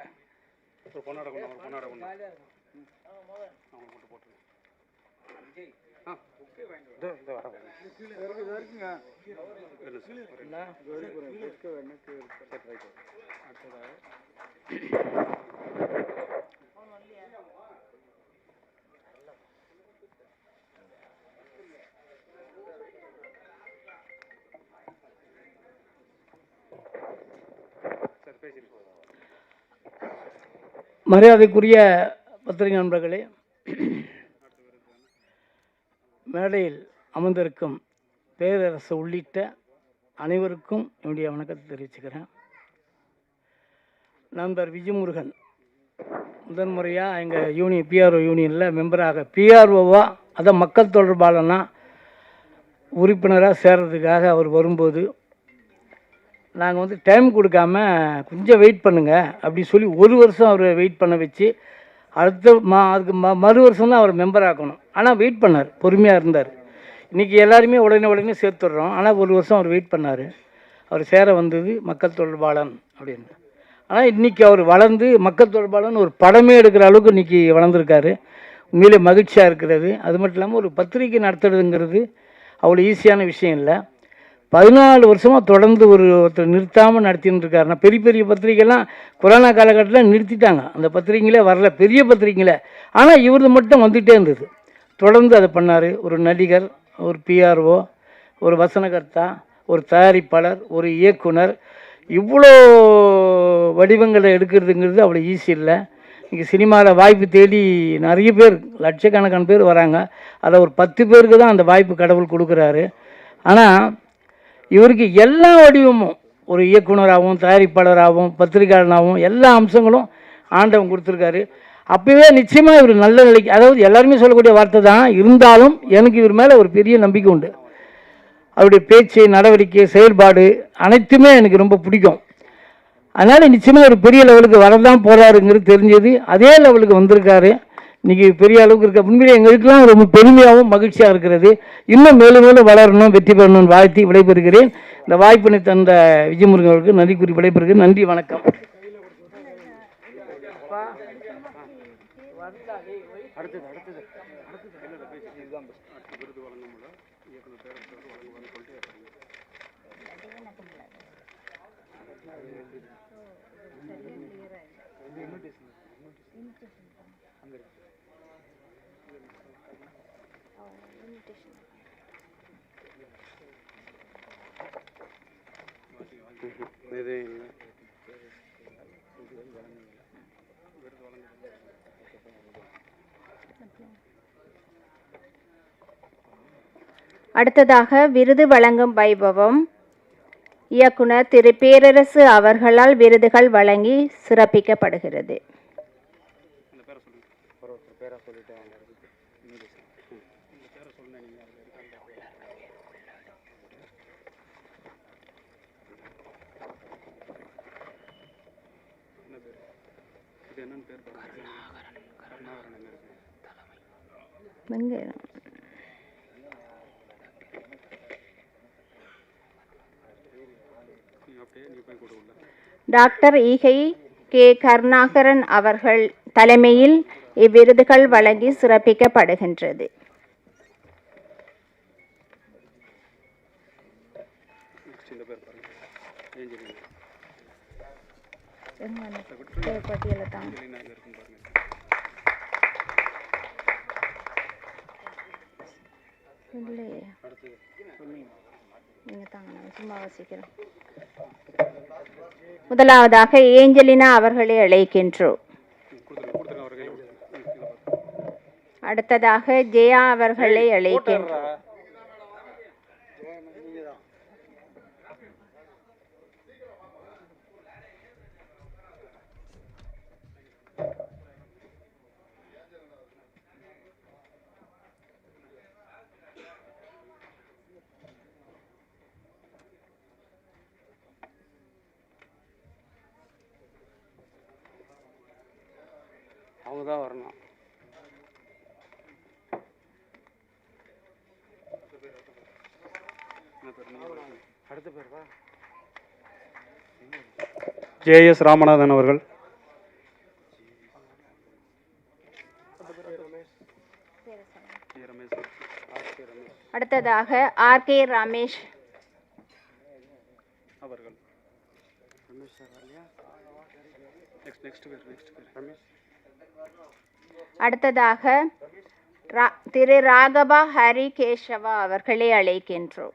மரியாதைக்குரிய பத்திரிகை நண்பர்களே, மேடையில் அமர்ந்திருக்கும் பேரரசு உள்ளிட்ட அனைவருக்கும் என்னுடைய வணக்கத்தை தெரிவிச்சுக்கிறேன். நண்பர் விஜயமுருகன் முதன்முறையாக எங்கள் பிஆர்ஓ யூனியனில் மெம்பராக பிஆர்ஓவாக அதான் மக்கள் தொடர்பாளனா உறுப்பினராக சேர்றதுக்காக அவர் வரும்போது நாங்கள் டைம் கொடுக்காம கொஞ்சம் வெயிட் பண்ணுங்கள் அப்படி சொல்லி ஒரு வருஷம் அவர் வெயிட் பண்ண வச்சு அதுக்கு மறு வருஷம் தான் அவர் மெம்பர் ஆக்கணும். ஆனால் வெயிட் பண்ணார், பொறுமையாக இருந்தார். இன்றைக்கி எல்லாருமே உடனே சேர்த்துடுறோம். ஆனால் ஒரு வருஷம் அவர் வெயிட் பண்ணார். அவர் சேர வந்தது மக்கள் தொடர்பாளன் அப்படின்னு. ஆனால் இன்றைக்கி அவர் வளர்ந்து மக்கள் தொடர்பாளன் ஒரு படமே எடுக்கிற அளவுக்கு இன்றைக்கி வளர்ந்துருக்காரு. உண்மையிலே மகிழ்ச்சியாக இருக்கிறது. அது மட்டும் இல்லாமல் ஒரு பத்திரிக்கை நடத்துறதுங்கிறது அவ்வளோ ஈஸியான விஷயம் இல்லை. 14 வருஷமாக தொடர்ந்து ஒருத்தர் நிறுத்தாமல் நடத்தின்னு இருக்காருன்னா, பெரிய பத்திரிகைலாம் கொரோனா காலகட்டத்தில் நிறுத்திட்டாங்க, அந்த பத்திரிகைங்களே வரல, பெரிய பத்திரிகைங்களே. ஆனால் இவரது மட்டும் வந்துகிட்டே இருந்தது. தொடர்ந்து அதை பண்ணார். ஒரு நடிகர், ஒரு பிஆர்ஓ, ஒரு வசனகர்த்தா, ஒரு தயாரிப்பாளர், ஒரு இயக்குனர், இவ்வளோ வடிவங்களை எடுக்கிறதுங்கிறது அவ்வளோ ஈஸி இல்லை. இன்றைக்கி சினிமாவில் வாய்ப்பு தேடி நிறைய பேர், லட்சக்கணக்கான பேர் வராங்க. அதில் ஒரு 10 பேருக்கு தான் அந்த வாய்ப்பு கடவுள் கொடுக்குறாரு. ஆனால் இவருக்கு எல்லா வடிவமும் ஒரு இயக்குனராகவும் தயாரிப்பாளராகவும் பத்திரிகையாளனாகவும் எல்லா அம்சங்களும் ஆண்டவன் கொடுத்துருக்காரு. அப்போவே நிச்சயமாக இவர் நல்ல நிலைக்கு, அதாவது எல்லாருமே சொல்லக்கூடிய வார்த்தை தான் இருந்தாலும் எனக்கு இவர் மேலே ஒரு பெரிய நம்பிக்கை உண்டு. அவருடைய பேச்சு, நடவடிக்கை, செயல்பாடு அனைத்துமே எனக்கு ரொம்ப பிடிக்கும். அதனால் நிச்சயமாக ஒரு பெரிய லெவலுக்கு வரதான் போகிறாருங்கிறது தெரிஞ்சது. அதே லெவலுக்கு வந்திருக்காரு. இன்றைக்கி பெரிய அளவுக்கு இருக்க உண்மையிலே எங்களுக்கெல்லாம் ரொம்ப பெருமையாகவும் மகிழ்ச்சியாக இருக்கிறது. இன்னும் மேலும் வளரணும், வெற்றி பெறணும்னு வாழ்த்தி விடைபெறுகிறேன். இந்த வாய்ப்பினை தந்த விஜயமுருகன் அவர்களுக்கு நன்றி கூறி விடைபெறுகிறேன். நன்றி, வணக்கம். அடுத்ததாக விருது வழங்கும் வைபவம். இயக்குனர் திரு பேரரசு அவர்களால் விருதுகள் வழங்கி சிறப்பிக்கப்படுகிறது. டாக்டர் ஈகை கே கருணாகரன் அவர்கள் தலைமையில் இவ்விருதுகள் வழங்கி சிறப்பிக்கப்படுகின்றது. முதலாவதாக ஏஞ்சலினா அவர்களை அழைக்கின்றோம். அடுத்ததாக ஜெயா அவர்களை அழைக்கின்றோம். அவங்க தான் வரணும். அடுத்த பேருவா ஜே.எஸ். ராமநாதன் அவர்கள். அடுத்ததாக ஆர்.கே. ரமேஷ் அவர்கள். அடுத்ததாக திரு ராகவா ஹரி கேசவா அவர்களை அழைக்கின்றோம்.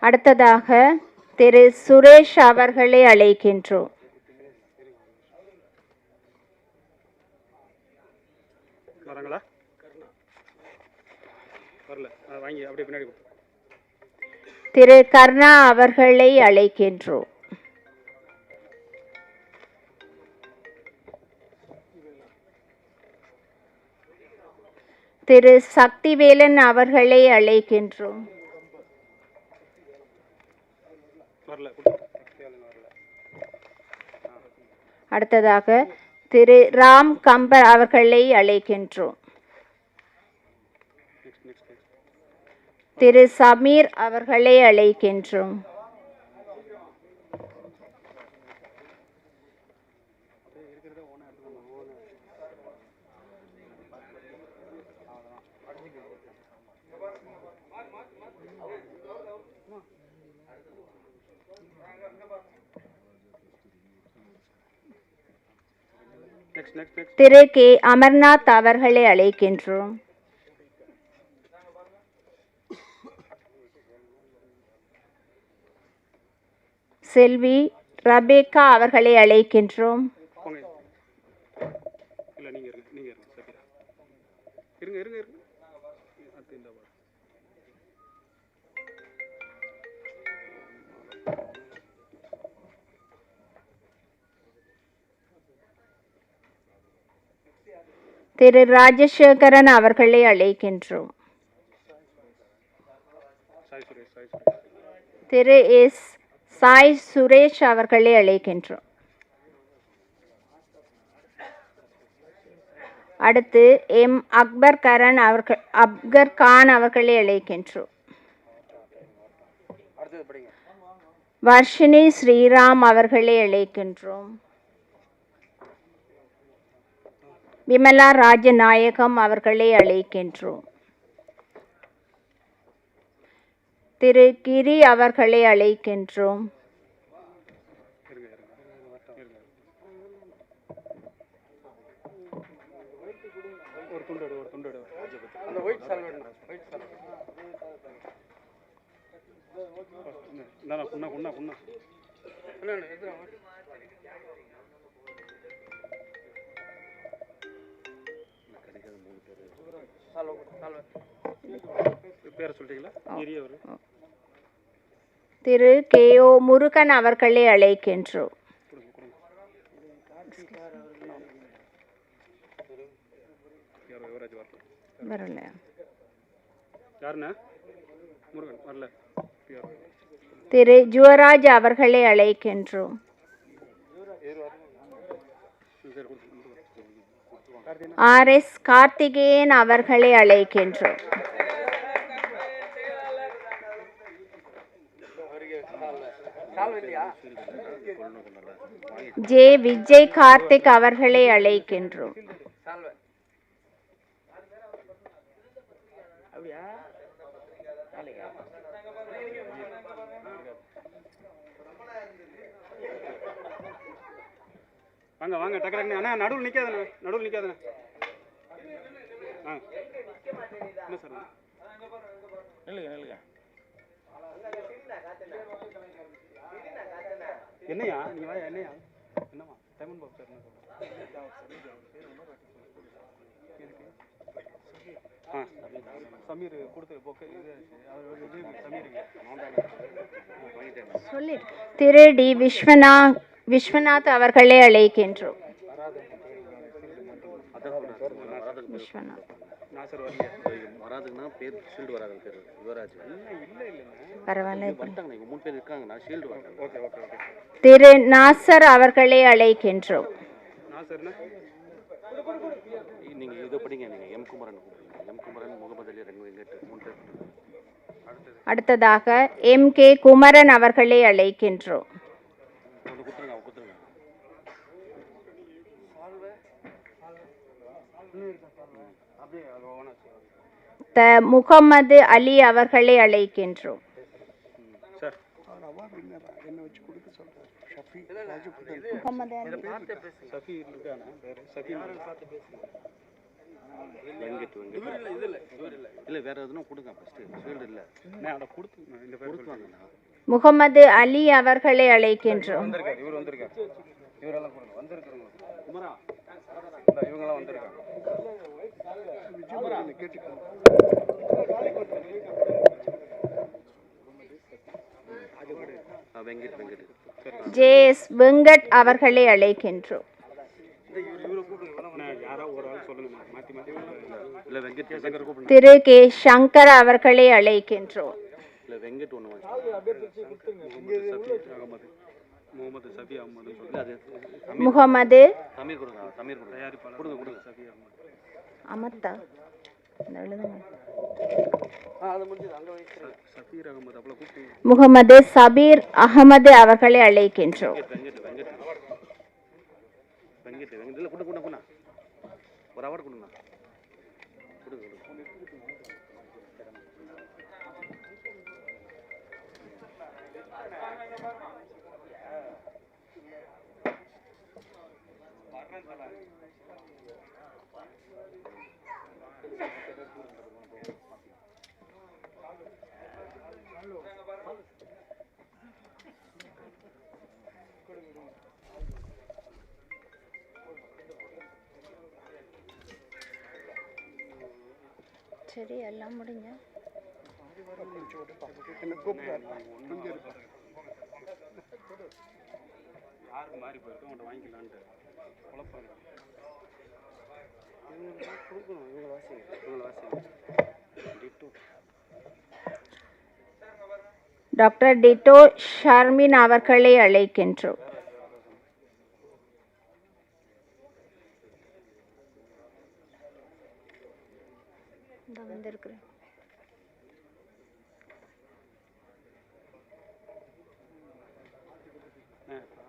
அடுத்ததாக திரு சுரேஷ் அவர்களை அழைக்கின்றோம். வரங்களா? வரல, வாங்கி அப்படியே பின்னாடி. திரு கர்ணா அவர்களை அழைக்கின்றோம். திரு சக்திவேலன் அவர்களை அழைக்கின்றோம். அடுத்ததாக திரு ராம் கம்பர் அவர்களை அழைக்கின்றோம். திரு சமீர் அவர்களை அழைக்கின்றோம். திரு கே அமர்நாத் அவர்களை அழைக்கின்றோம். செல்வி ரபேக்கா அவர்களை அழைக்கின்றோம். திரு ராஜசேகரன் அவர்களை அழைக்கின்றோம். திரு எஸ் சாய் சுரேஷ் அவர்களை அழைக்கின்றோம். அடுத்து எம் அக்பர் கான் அவர்களை அழைக்கின்றோம். வர்ஷினி ஸ்ரீராம் அவர்களை அழைக்கின்றோம். விமலா ராஜநாயகம் அவர்களை அழைக்கின்றோம். திரு கிரி அவர்களை அழைக்கின்றோம். பேரை சொல்றீங்களா? பெரியவர். திரு கே.ஓ. முருகன் அவர்களை அழைக்கின்றோம். வரல. யாருண்ணா? முருகன் வரல. திரு ஜுவராஜ் அவர்களை அழைக்கின்றோம். ஆர்.எஸ். கார்த்திகேயன் அவர்களை அழைக்கின்றோம். ஜே. விஜய் கார்த்திக் அவர்களை அழைக்கின்றோம். வாங்க வாங்க டக்கு டக்குனு. அண்ணா நடுவில் நிற்காதுண்ணே, நடுவில் நிற்காதுண்ணே. ஆ என்ன சார்? என்னையா நீங்கள் வாயா? என்னையா? என்னம்மா டைமன் பாபு சார்? ஆ சமீர் கொடுத்து போக்க இது சமீர் சொல்லிடு. திரு டி. விஸ்வநாத் அவர்களை அழைக்கின்றோம். விஸ்வநாத் வராதுன்னா பேர் ஷீல்டு வராது. பேர் யுவராஜ். பரவாயில்ல. 3 பேர் இருக்காங்க. நான் ஷீல்டு வரேன். Okay okay okay. Thiru Nasar அவர்களை அழைக்கின்றோம். நாசர்னா நீங்கள் இது படிங்க. நீங்கள் எம் குமரன் கூப்பிடுங்க. எம் குமரன், முகமது அலி, ரெண்டு வெங்கட் 3 பேர். அடுத்ததாக எம் கே குமரன் அவர்களை அழைக்கின்றோம். த. முகமது அலி அவர்களை அழைக்கின்றோம். முகமது அலி அவர்களை அழைக்கின்றோம். ஜே. எஸ். வெங்கட் அவர்களை அழைக்கின்றோம். திரு கே. சங்கர் அவர்களை அழைக்கின்றோம். முகமது அமத்தா முகமது சபீர் அகமது அவர்களை அழைக்கின்றோம். சரி, எல்லாம் முடிஞ்ச யாருக்கு மாறி போயிருக்கோம் உங்கள்கிட்ட வாங்கிக்கலான்ட்டு குழப்பம். இவங்க வாசிங்க. டாக்டர் டிட்டோ ஷர்மின் அவர்களை அழைக்கின்றோம். வந்திருக்கிறேன்.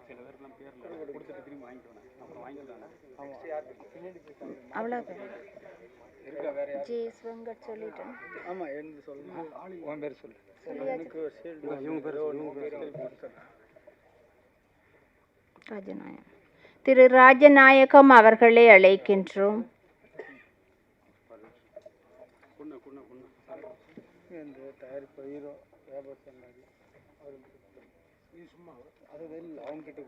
சில பேருக்குலாம் பேரில் கொடுத்துட்டு திரும்பி வாங்கிக்கணும். அப்புறம் வாங்கிக்கலாங்க. அவ்வளோ ஜே. எஸ். வெங்கட் சொல்லிட்டேன். ஆமாம், எழுந்து சொல்லணும். உன் பேர் சொல்லு. ராஜநாயகம். திரு ராஜநாயகம் அவர்களை அழைக்கின்றோம். தயாரிப்பு ஹீரோ வியாபாரம் சும்மா அது வெளியில் அவங்க கிட்ட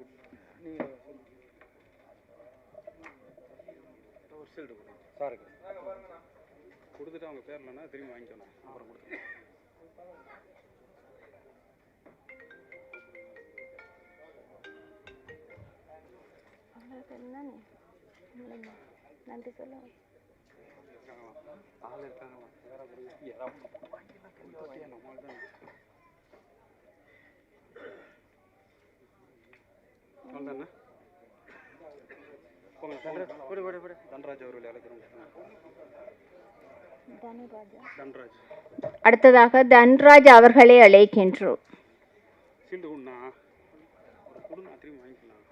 நீங்கள் ஒரு ஷீல்டு சாருக்கு கொடுத்துட்டு அவங்க பேர் இல்லைன்னா திரும்பி வாங்கிக்கணும், அப்புறம் கொடுத்துருவோம். நன்றி சொல்லுங்க. ஆள் இருக்காங்களா வேற அவ்வளோதானே. தன்ராஜ் அவர்களை அழைக்கிறோம். தன்ராஜ். அடுத்ததாக தன்ராஜ் அவர்களை அழைக்கின்றோம். சீல்டு கொடுண்ணா, கொடுண்ணா திரும்பி வாங்கிக்கலாம்.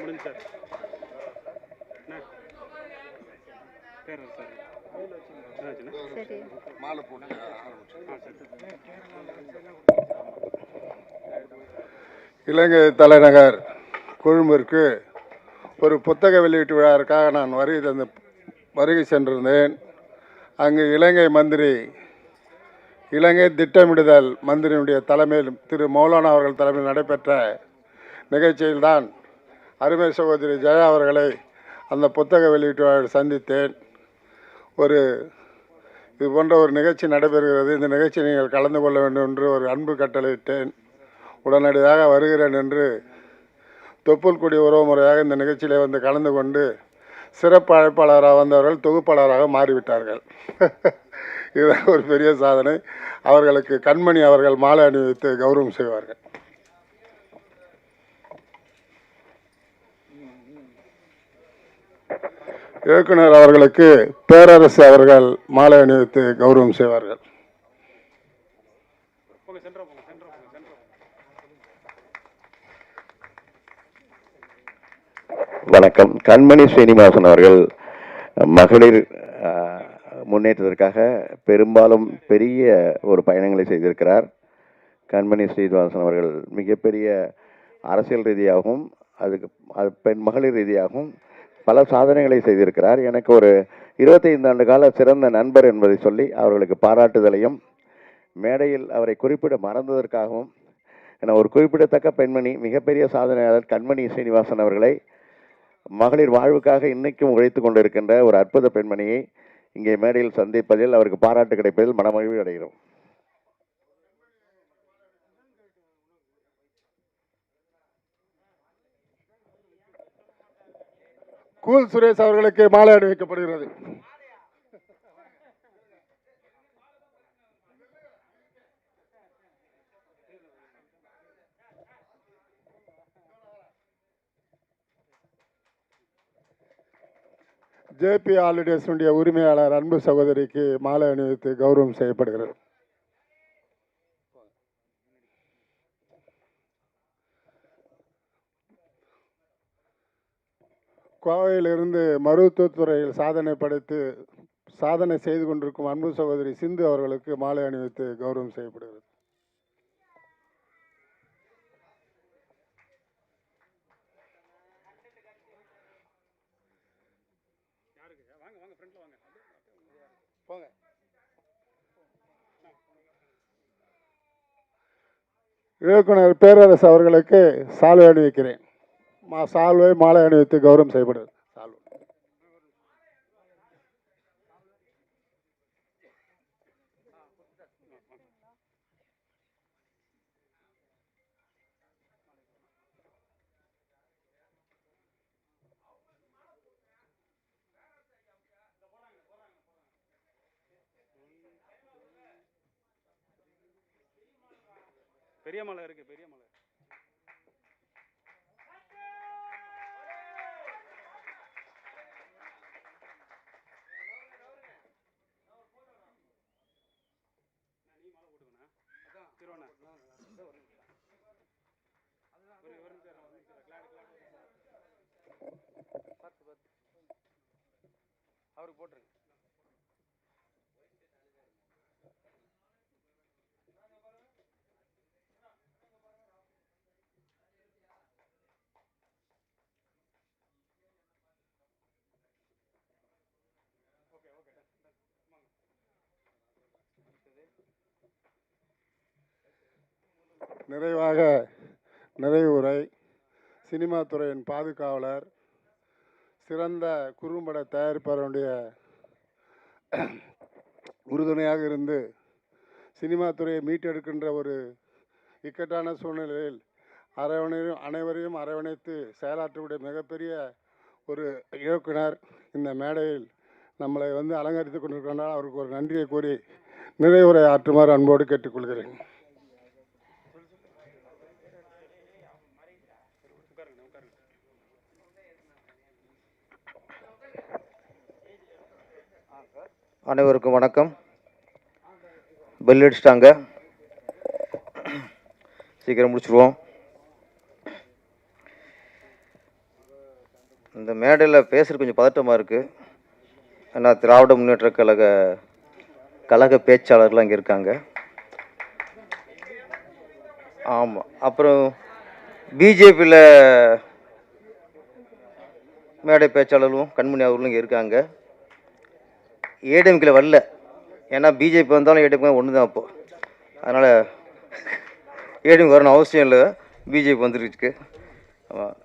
முடிஞ்சு சார். என்ன பேர் சார்? சரி. மாலை போட்டு இலங்கை தலைநகர் கொழும்பிற்கு ஒரு புத்தக வெளியீட்டு விழாவிற்காக நான் வருகை சென்றிருந்தேன். அங்கு இலங்கை திட்டமிடுதல் மந்திரியினுடைய தலைமையில் திரு மௌலானா அவர்கள் தலைமையில் நடைபெற்ற நிகழ்ச்சியில்தான் அருமை சகோதரி ஜெயா அவர்களை அந்த புத்தக வெளியீட்டு விழாவில் சந்தித்தேன். இது போன்ற ஒரு நிகழ்ச்சி நடைபெறுகிறது, இந்த நிகழ்ச்சி நீங்கள் கலந்து கொள்ள வேண்டும் என்று ஒரு அன்பு கட்டளையிட்டேன். உடனடியாக வருகிறேன் என்று தொப்புள்குடி உறவுமுறையாக இந்த நிகழ்ச்சியிலே வந்து கலந்து கொண்டு சிறப்பு அழைப்பாளராக வந்தவர்கள் தொகுப்பாளராக மாறிவிட்டார்கள். இதுதான் ஒரு பெரிய சாதனை. அவர்களுக்கு கண்மணி அவர்கள் மாலை அணிவித்து கௌரவம் செய்வார்கள். இயக்குனர் அவர்களுக்கு பேரரசு அவர்கள் மாலை அணிவித்து கௌரவம் செய்வார்கள். வணக்கம். கண்மணி ஸ்ரீனிவாசன் அவர்கள் மகளிர் முன்னேற்றத்திற்காக பெரும்பாலும் பெரிய ஒரு பயணங்களை செய்திருக்கிறார். கண்மணி ஸ்ரீனிவாசன் அவர்கள் மிகப்பெரிய அரசியல் ரீதியாகவும் மகளிர் ரீதியாகவும் பல சாதனைகளை செய்திருக்கிறார். எனக்கு ஒரு 25 ஆண்டு கால சிறந்த நண்பர் என்பதை சொல்லி அவர்களுக்கு பாராட்டுதலையும், மேடையில் அவரை குறிப்பிட மறந்ததற்காகவும், என ஒரு குறிப்பிடத்தக்க பெண்மணி, மிகப்பெரிய சாதனையாளர் கண்மணி ஸ்ரீனிவாசன் அவர்களை மகளிர் வாழ்வுக்காக இன்னைக்கும் உழைத்து கொண்டிருக்கின்ற ஒரு அற்புத பெண்மணியை இங்கே மேடையில் சந்திப்பதில் அவருக்கு பாராட்டு கிடைப்பதில் மனமகிழ்ச்சி அடைகிறோம். கூல் சுரேஷ் அவர்களுக்கு மாலை அணிவிக்கப்படுகிறது. ஜேபி ஹாலிடேஸுடைய உரிமையாளர் அன்பு சகோதரிக்கு மாலை அணிவித்து கௌரவம் செய்யப்படுகிறது. கோவையிலிருந்து மருத்துவத்துறையில் சாதனை செய்து கொண்டிருக்கும் அன்பு சகோதரி சிந்து அவர்களுக்கு மாலை அணிவித்து கௌரவம் செய்யப்படுகிறது. இயக்குனர் பேரரசு அவர்களுக்கு சால்வை அணிவிக்கிறேன். சால்வை மாலை அணிவித்து கௌரவம் செய்யப்படுகிறது. சால்வை. பெரிய மலை இருக்கு, பெரிய மலை. அவருக்கு போட்டுருங்க. நிறைவாக நிறைவு உரை சினிமா துறையின் பாதுகாவலர், சிறந்த குறும்பட தயாரிப்பாளருடைய உறுதுணையாக இருந்து சினிமா துறையை மீட்டெடுக்கின்ற ஒரு இக்கட்டான சூழ்நிலையில் அனைவரையும் அரவணைத்து செயலாற்றக்கூடிய மிகப்பெரிய ஒரு இயக்குனர் இந்த மேடையில் நம்மளை அலங்கரித்து கொண்டிருக்கிறார். அவருக்கு ஒரு நன்றியை கூறி நிறைவுரை ஆற்றுமாறு அன்போடு கேட்டுக்கொள்கிறேன். அனைவருக்கும் வணக்கம். பெல் அடிச்சிட்டாங்க, சீக்கிரம் முடிச்சுடுவோம். இந்த மேடையில் பேசுகிறது கொஞ்சம் பதட்டமாக இருக்குது. ஏன்னா திராவிட முன்னேற்ற கழக பேச்சாளர்லாம் இங்கே இருக்காங்க. ஆமாம், அப்புறம் பிஜேபியில் மேடை பேச்சாளர்களும் கண்மணி அவர்களும் இங்கே இருக்காங்க. ஏடிஎம்கில் வரல, ஏன்னா பிஜேபி வந்தாலும் ஏடிஎம்கே ஒன்று தான். அப்போது அதனால் ஏடிஎம்க்கு வரணும் அவசியம் இல்லை, பிஜேபி வந்துருக்கு. ஆமாம்,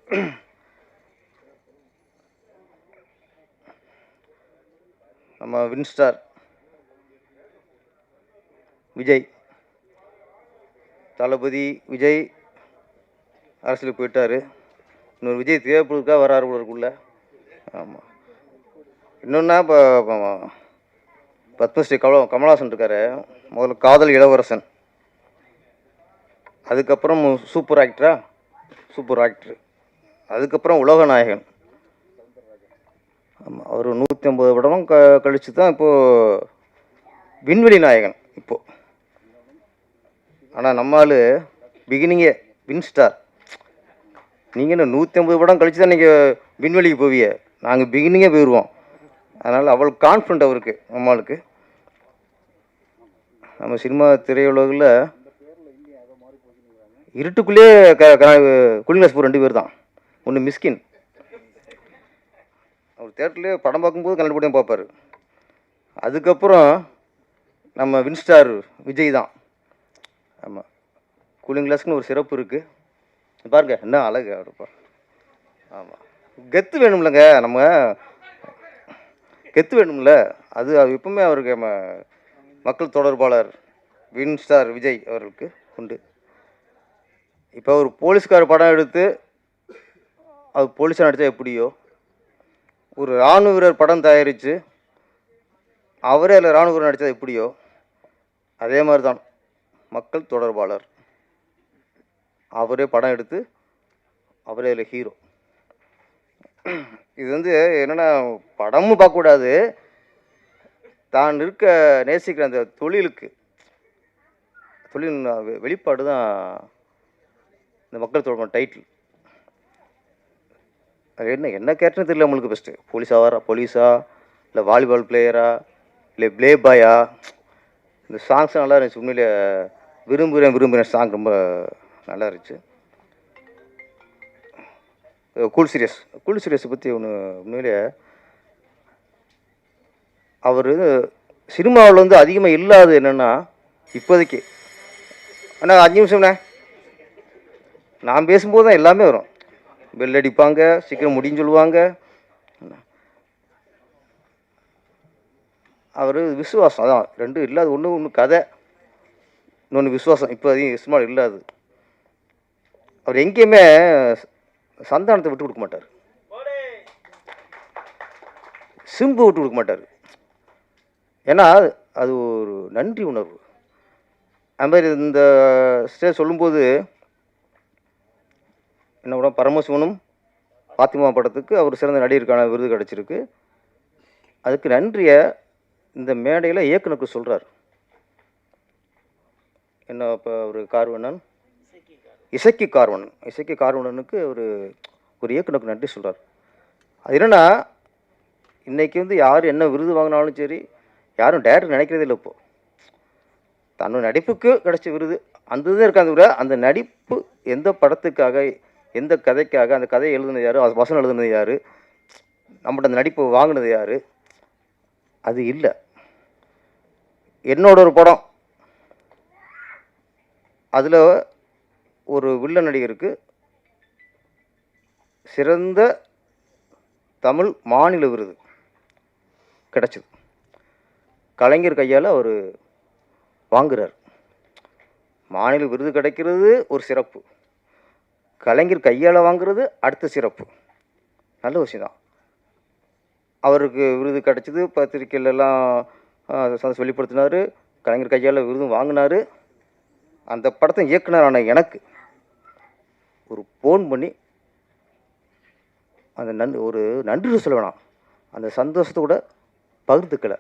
நம்ம வின்ஸ்டார் விஜய், தளபதி விஜய் அரசியலுக்கு போயிட்டார். இன்னொரு விஜய் தேவைப்படுறதுக்காக வராரு உள்ளுக்குள்ள. ஆமாம், இன்னொன்னா இப்போ பத்மஸ்ரீ கமலஹாசன் இருக்கார். முதல்ல காதல் இளவரசன், அதுக்கப்புறம் சூப்பர் ஆக்டர், அதுக்கப்புறம் உலகநாயகன். ஆமாம், அவர் 150 படம் கழித்து தான் இப்போது விண்வெளி நாயகன் இப்போது. ஆனால் நம்மால் பிகினிங்கே வின்ஸ்டார். நீங்கள் என்ன 150 படம் கழித்து தான் நீங்கள் விண்வெளிக்கு போவிய, நாங்கள் பிகினிங்கே போயிடுவோம். அதனால் அவ்வளோ கான்ஃபிடண்ட் அவருக்கு. நம்மளுக்கு நம்ம சினிமா திரையுலகில் இருட்டுக்குள்ளே கூலிங் கிளாஸ் போகிற 2 பேர் தான். ஒன்று மிஸ்கின், அவர் தேட்டர்லேயே படம் பார்க்கும்போது கண்ணாடி போட்டு பார்ப்பார். அதுக்கப்புறம் நம்ம வின்ஸ்டார் விஜய் தான். ஆமாம், கூலிங் கிளாஸ்க்குன்னு ஒரு சிறப்பு இருக்குது. பாருங்க என்ன அழகு அவருப்பா. ஆமாம், கெத்து வேணும்லங்க, நம்ம கெத்து வேணும்ல. அது எப்பவுமே அவருக்கு நம்ம மக்கள் தொடர்பாளர் வின்ஸ்டார் விஜய் அவர்களுக்கு உண்டு. இப்போ ஒரு போலீஸ்கார படம் எடுத்து அது போலீஸாக நடித்தா எப்படியோ, ஒரு இராணுவ வீரர் படம் தயாரித்து அவரே அதில் இராணுவ வீரர் நடித்தா எப்படியோ, அதே மாதிரி தான் மக்கள் தொடர்பாளர். அவரே படம் எடுத்து அவரே அதில் ஹீரோ. இது என்னென்னா படமும் பார்க்கக்கூடாது, தான் நேசிக்கிற அந்த தொழில் வெளிப்பாடு தான் இந்த மக்கள் தொடர்பான டைட்டில். அது என்ன கேரக்டர்னு தெரியல நம்மளுக்கு. ஃபஸ்ட்டு போலீஸா இல்லை வாலிபால் பிளேயரா இல்லை ப்ளே பாயா. இந்த சாங்ஸ் நல்லா இருந்துச்சு உண்மையிலே. விரும்புகிறேன் சாங் ரொம்ப நல்லா இருந்துச்சு. கூல் சீரியஸை பற்றி ஒன்று உண்மையிலே அவர் சினிமாவில் அதிகமாக இல்லாது என்னென்னா இப்போதைக்கு. ஆனால் 5 நிமிஷம்ண்ணே நான் பேசும்போது தான் எல்லாமே வரும். பெல் அடிப்பாங்க, சீக்கிரம் முடின்னு சொல்லுவாங்க. அவர் விசுவாசம், அதான் 2 இல்லாது. ஒன்று கதை, இன்னொன்று விசுவாசம். இப்போ அதிகம் சினிமாவில் இல்லாது. அவர் எங்கேயுமே சந்தானத்தை விட்டு கொடுக்க மாட்டார், சிம்பு விட்டு கொடுக்க மாட்டார். ஏன்னா அது ஒரு நன்றி உணர்வு. அது மாதிரி இந்த ஸ்டேஜ் சொல்லும்போது என்ன கூட பரமசிவனும் பாத்திமா படத்துக்கு அவர் சிறந்த நடிகருக்கான விருது கிடச்சிருக்கு. அதுக்கு நன்றியை இந்த மேடையில் இயக்குனருக்கு சொல்கிறார். என்ன இப்போ ஒரு கார்வண்ணன், இசக்கி கார்வண்ணனுக்கு ஒரு இயக்குனருக்கு நன்றி சொல்கிறார். அது என்னென்னா இன்றைக்கி யார் என்ன விருது வாங்கினாலும் சரி, யாரும் டேரக்டர் நினைக்கிறதே இல்லை. இப்போது தன்னோட நடிப்புக்கு கிடைச்ச விருது அந்த தான் இருக்காங்க. விட அந்த நடிப்பு எந்த படத்துக்காக, எந்த கதைக்காக, அந்த கதையை எழுதுனது யார், வசனம் எழுதுனது யார், நம்மகிட்ட அந்த நடிப்பு வாங்கினது யார், அது இல்லை. என்னோட ஒரு படம், அதில் ஒரு வில்ல நடிகருக்கு சிறந்த தமிழ் மாநில விருது கிடைச்சது. கலைஞர் கையால் அவர் வாங்குறார். மாநில விருது கிடைக்கிறது ஒரு சிறப்பு, கலைஞர் கையால் வாங்குறது அடுத்த சிறப்பு. நல்ல விஷயம்தான். அவருக்கு விருது கிடைச்சது, பத்திரிக்கையிலலாம் சந்தோஷம் வெளிப்படுத்தினார், கலைஞர் கையால் விருதும் வாங்கினார். அந்த படத்தை இயக்குனரான எனக்கு ஒரு ஃபோன் பண்ணி அந்த ஒரு நன்றி சொல்ல வேணாம், அந்த சந்தோஷத்தை கூட பகிர்ந்துக்கல.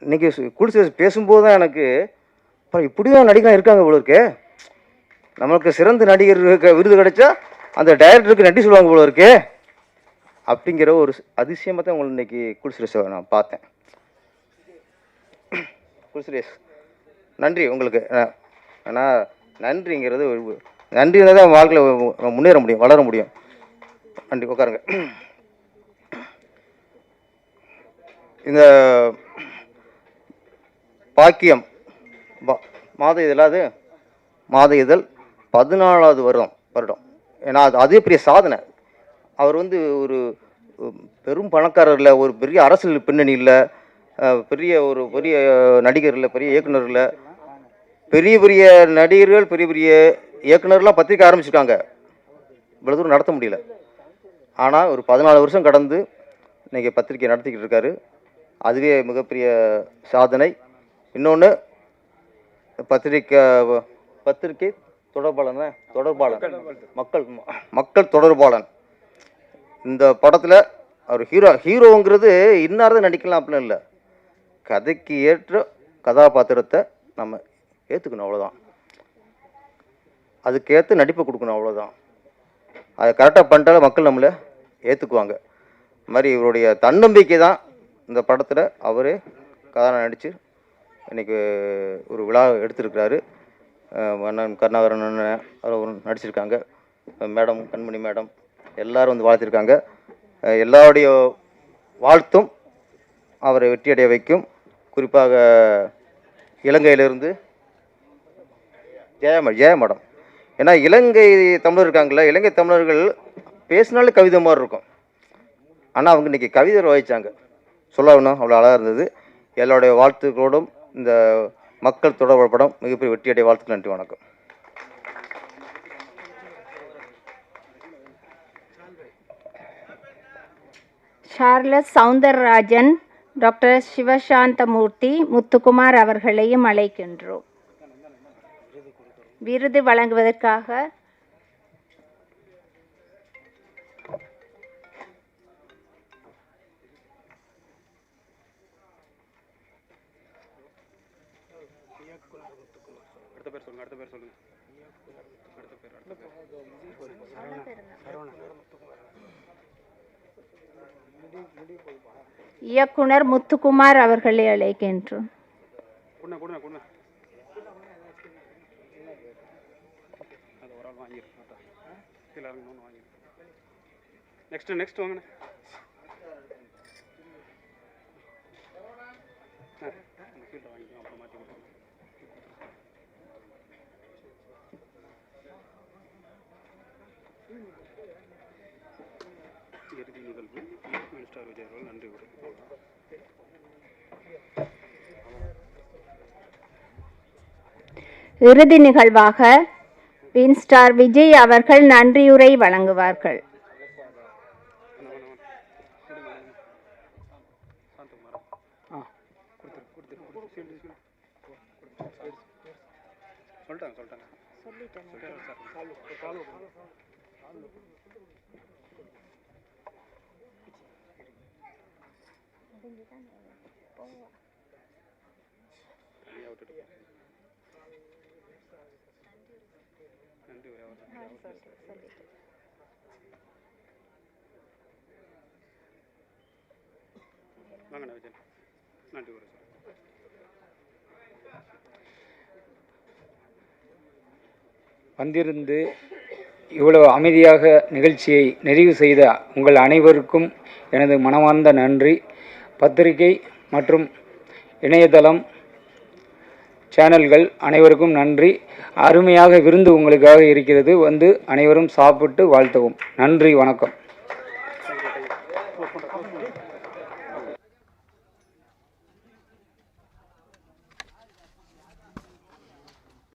இன்றைக்கி குடிச்சு பேசும்போது தான் எனக்கு இப்படியும் நடிகலாம் இருக்காங்க போல இருக்கு. நம்மளுக்கு சிறந்த நடிகருக்கு விருது கிடைச்சா அந்த டைரக்டருக்கு நன்றி சொல்லுவாங்க போல இருக்கு அப்படிங்கிற ஒரு அதிசயமாக தான் உங்களை இன்றைக்கி குடிசுரேஷை நான் பார்த்தேன். குடிசுரேஷ், நன்றி உங்களுக்கு. ஆனால் நன்றிங்கிறது நன்றி இருந்தால் தான் வாழ்க்கையில் முன்னேற முடியும், வளர முடியும். நன்றி. உட்காருங்க. இந்த பாக்கியம் மாத இதழாது மாத இதழ் 14வது வருடம். ஏன்னா அதே பெரிய சாதனை. அவர் ஒரு பெரும் பணக்காரர் இல்லை, ஒரு பெரிய அரசியல் பின்னணி இல்லை, பெரிய நடிகர் இல்லை, பெரிய இயக்குனர் இல்லை. பெரிய நடிகர்கள், பெரிய இயக்குனர்லாம் பத்திரிக்கை ஆரம்பிச்சிருக்காங்க, இவ்வளோ தூரம் நடத்த முடியல. ஆனால் ஒரு 14 வருஷம் கடந்து இன்றைக்கி பத்திரிக்கை நடத்திக்கிட்டு இருக்காரு. அதுவே மிகப்பெரிய சாதனை. இன்னொன்று, பத்திரிக்கை தொடர்பாளன் மக்கள் தொடர்பாளன். இந்த படத்தில் அவர் ஹீரோங்கிறது இன்னார்தான் நடிக்கலாம் அப்படிலாம் இல்லை. கதைக்கு ஏற்ற கதாபாத்திரத்தை நம்ம ஏற்றுக்கணும், அவ்வளோதான். அதுக்கேற்ற நடிப்பை கொடுக்கணும், அவ்வளோதான். அதை கரெக்டாக பண்ணிட்டாலும் மக்கள் நம்மளை ஏற்றுக்குவாங்க. இது மாதிரி இவருடைய தன்னம்பிக்கை தான் இந்த படத்தில் அவரே கதாநாயகன் நடித்து இன்றைக்கி ஒரு விழா எடுத்திருக்கிறாரு. அண்ணன் கருணாகரன் அண்ணன் அவர் நடிச்சிருக்காங்க, மேடம் கண்மணி மேடம் எல்லோரும் வாழ்த்திருக்காங்க. எல்லாருடைய வாழ்த்தும் அவரை வெற்றியடைய வைக்கும். குறிப்பாக இலங்கையிலிருந்து ஜெய மேடம். ஏன்னா இலங்கை தமிழர் இருக்காங்களே, இலங்கை தமிழர்கள் பேசினாலே கவிதை மாதிரி இருக்கும். ஆனால் அவங்க இன்றைக்கி கவிதை வாய்ச்சாங்க, சொல்லணும், அவ்வளோ அழகாக இருந்தது. எல்லாருடைய வாழ்த்துக்களோடும் இந்த மக்கள் தொடர்பு படம் மிகப்பெரிய வெற்றியடைய வாழ்த்துக்கள். நன்றி, வணக்கம். சார்லஸ் சவுந்தரராஜன், டாக்டர் சிவசாந்தமூர்த்தி, முத்துக்குமார் அவர்களையும் அழைக்கின்றோம். விருது வழங்குவதற்காக இயக்குனர் முத்துக்குமார் அவர்களை அழைக்கின்றோம். நெக்ஸ்ட் வாங்க. இறுதி நிகழ்வு மினிஸ்டர் விஜய் அவர்கள் நன்றி உரை. இறுதி நிகழ்வாக வின்ஸ்டார் விஜய் அவர்கள் நன்றியுரை வழங்குவார்கள். நன்றி உரை. வந்திருந்து இவ்வளவு அமைதியாக நிகழ்ச்சியை நிறைவு செய்த உங்கள் அனைவருக்கும் எனது மனமார்ந்த நன்றி. பத்திரிகை மற்றும் இணையதளம் சேனல்கள் அனைவருக்கும் நன்றி. அருமையாக விருந்து உங்களுக்காக இருக்கிறது. வந்து அனைவரும் சாப்பிட்டு வாழ்த்தவும். நன்றி, வணக்கம்.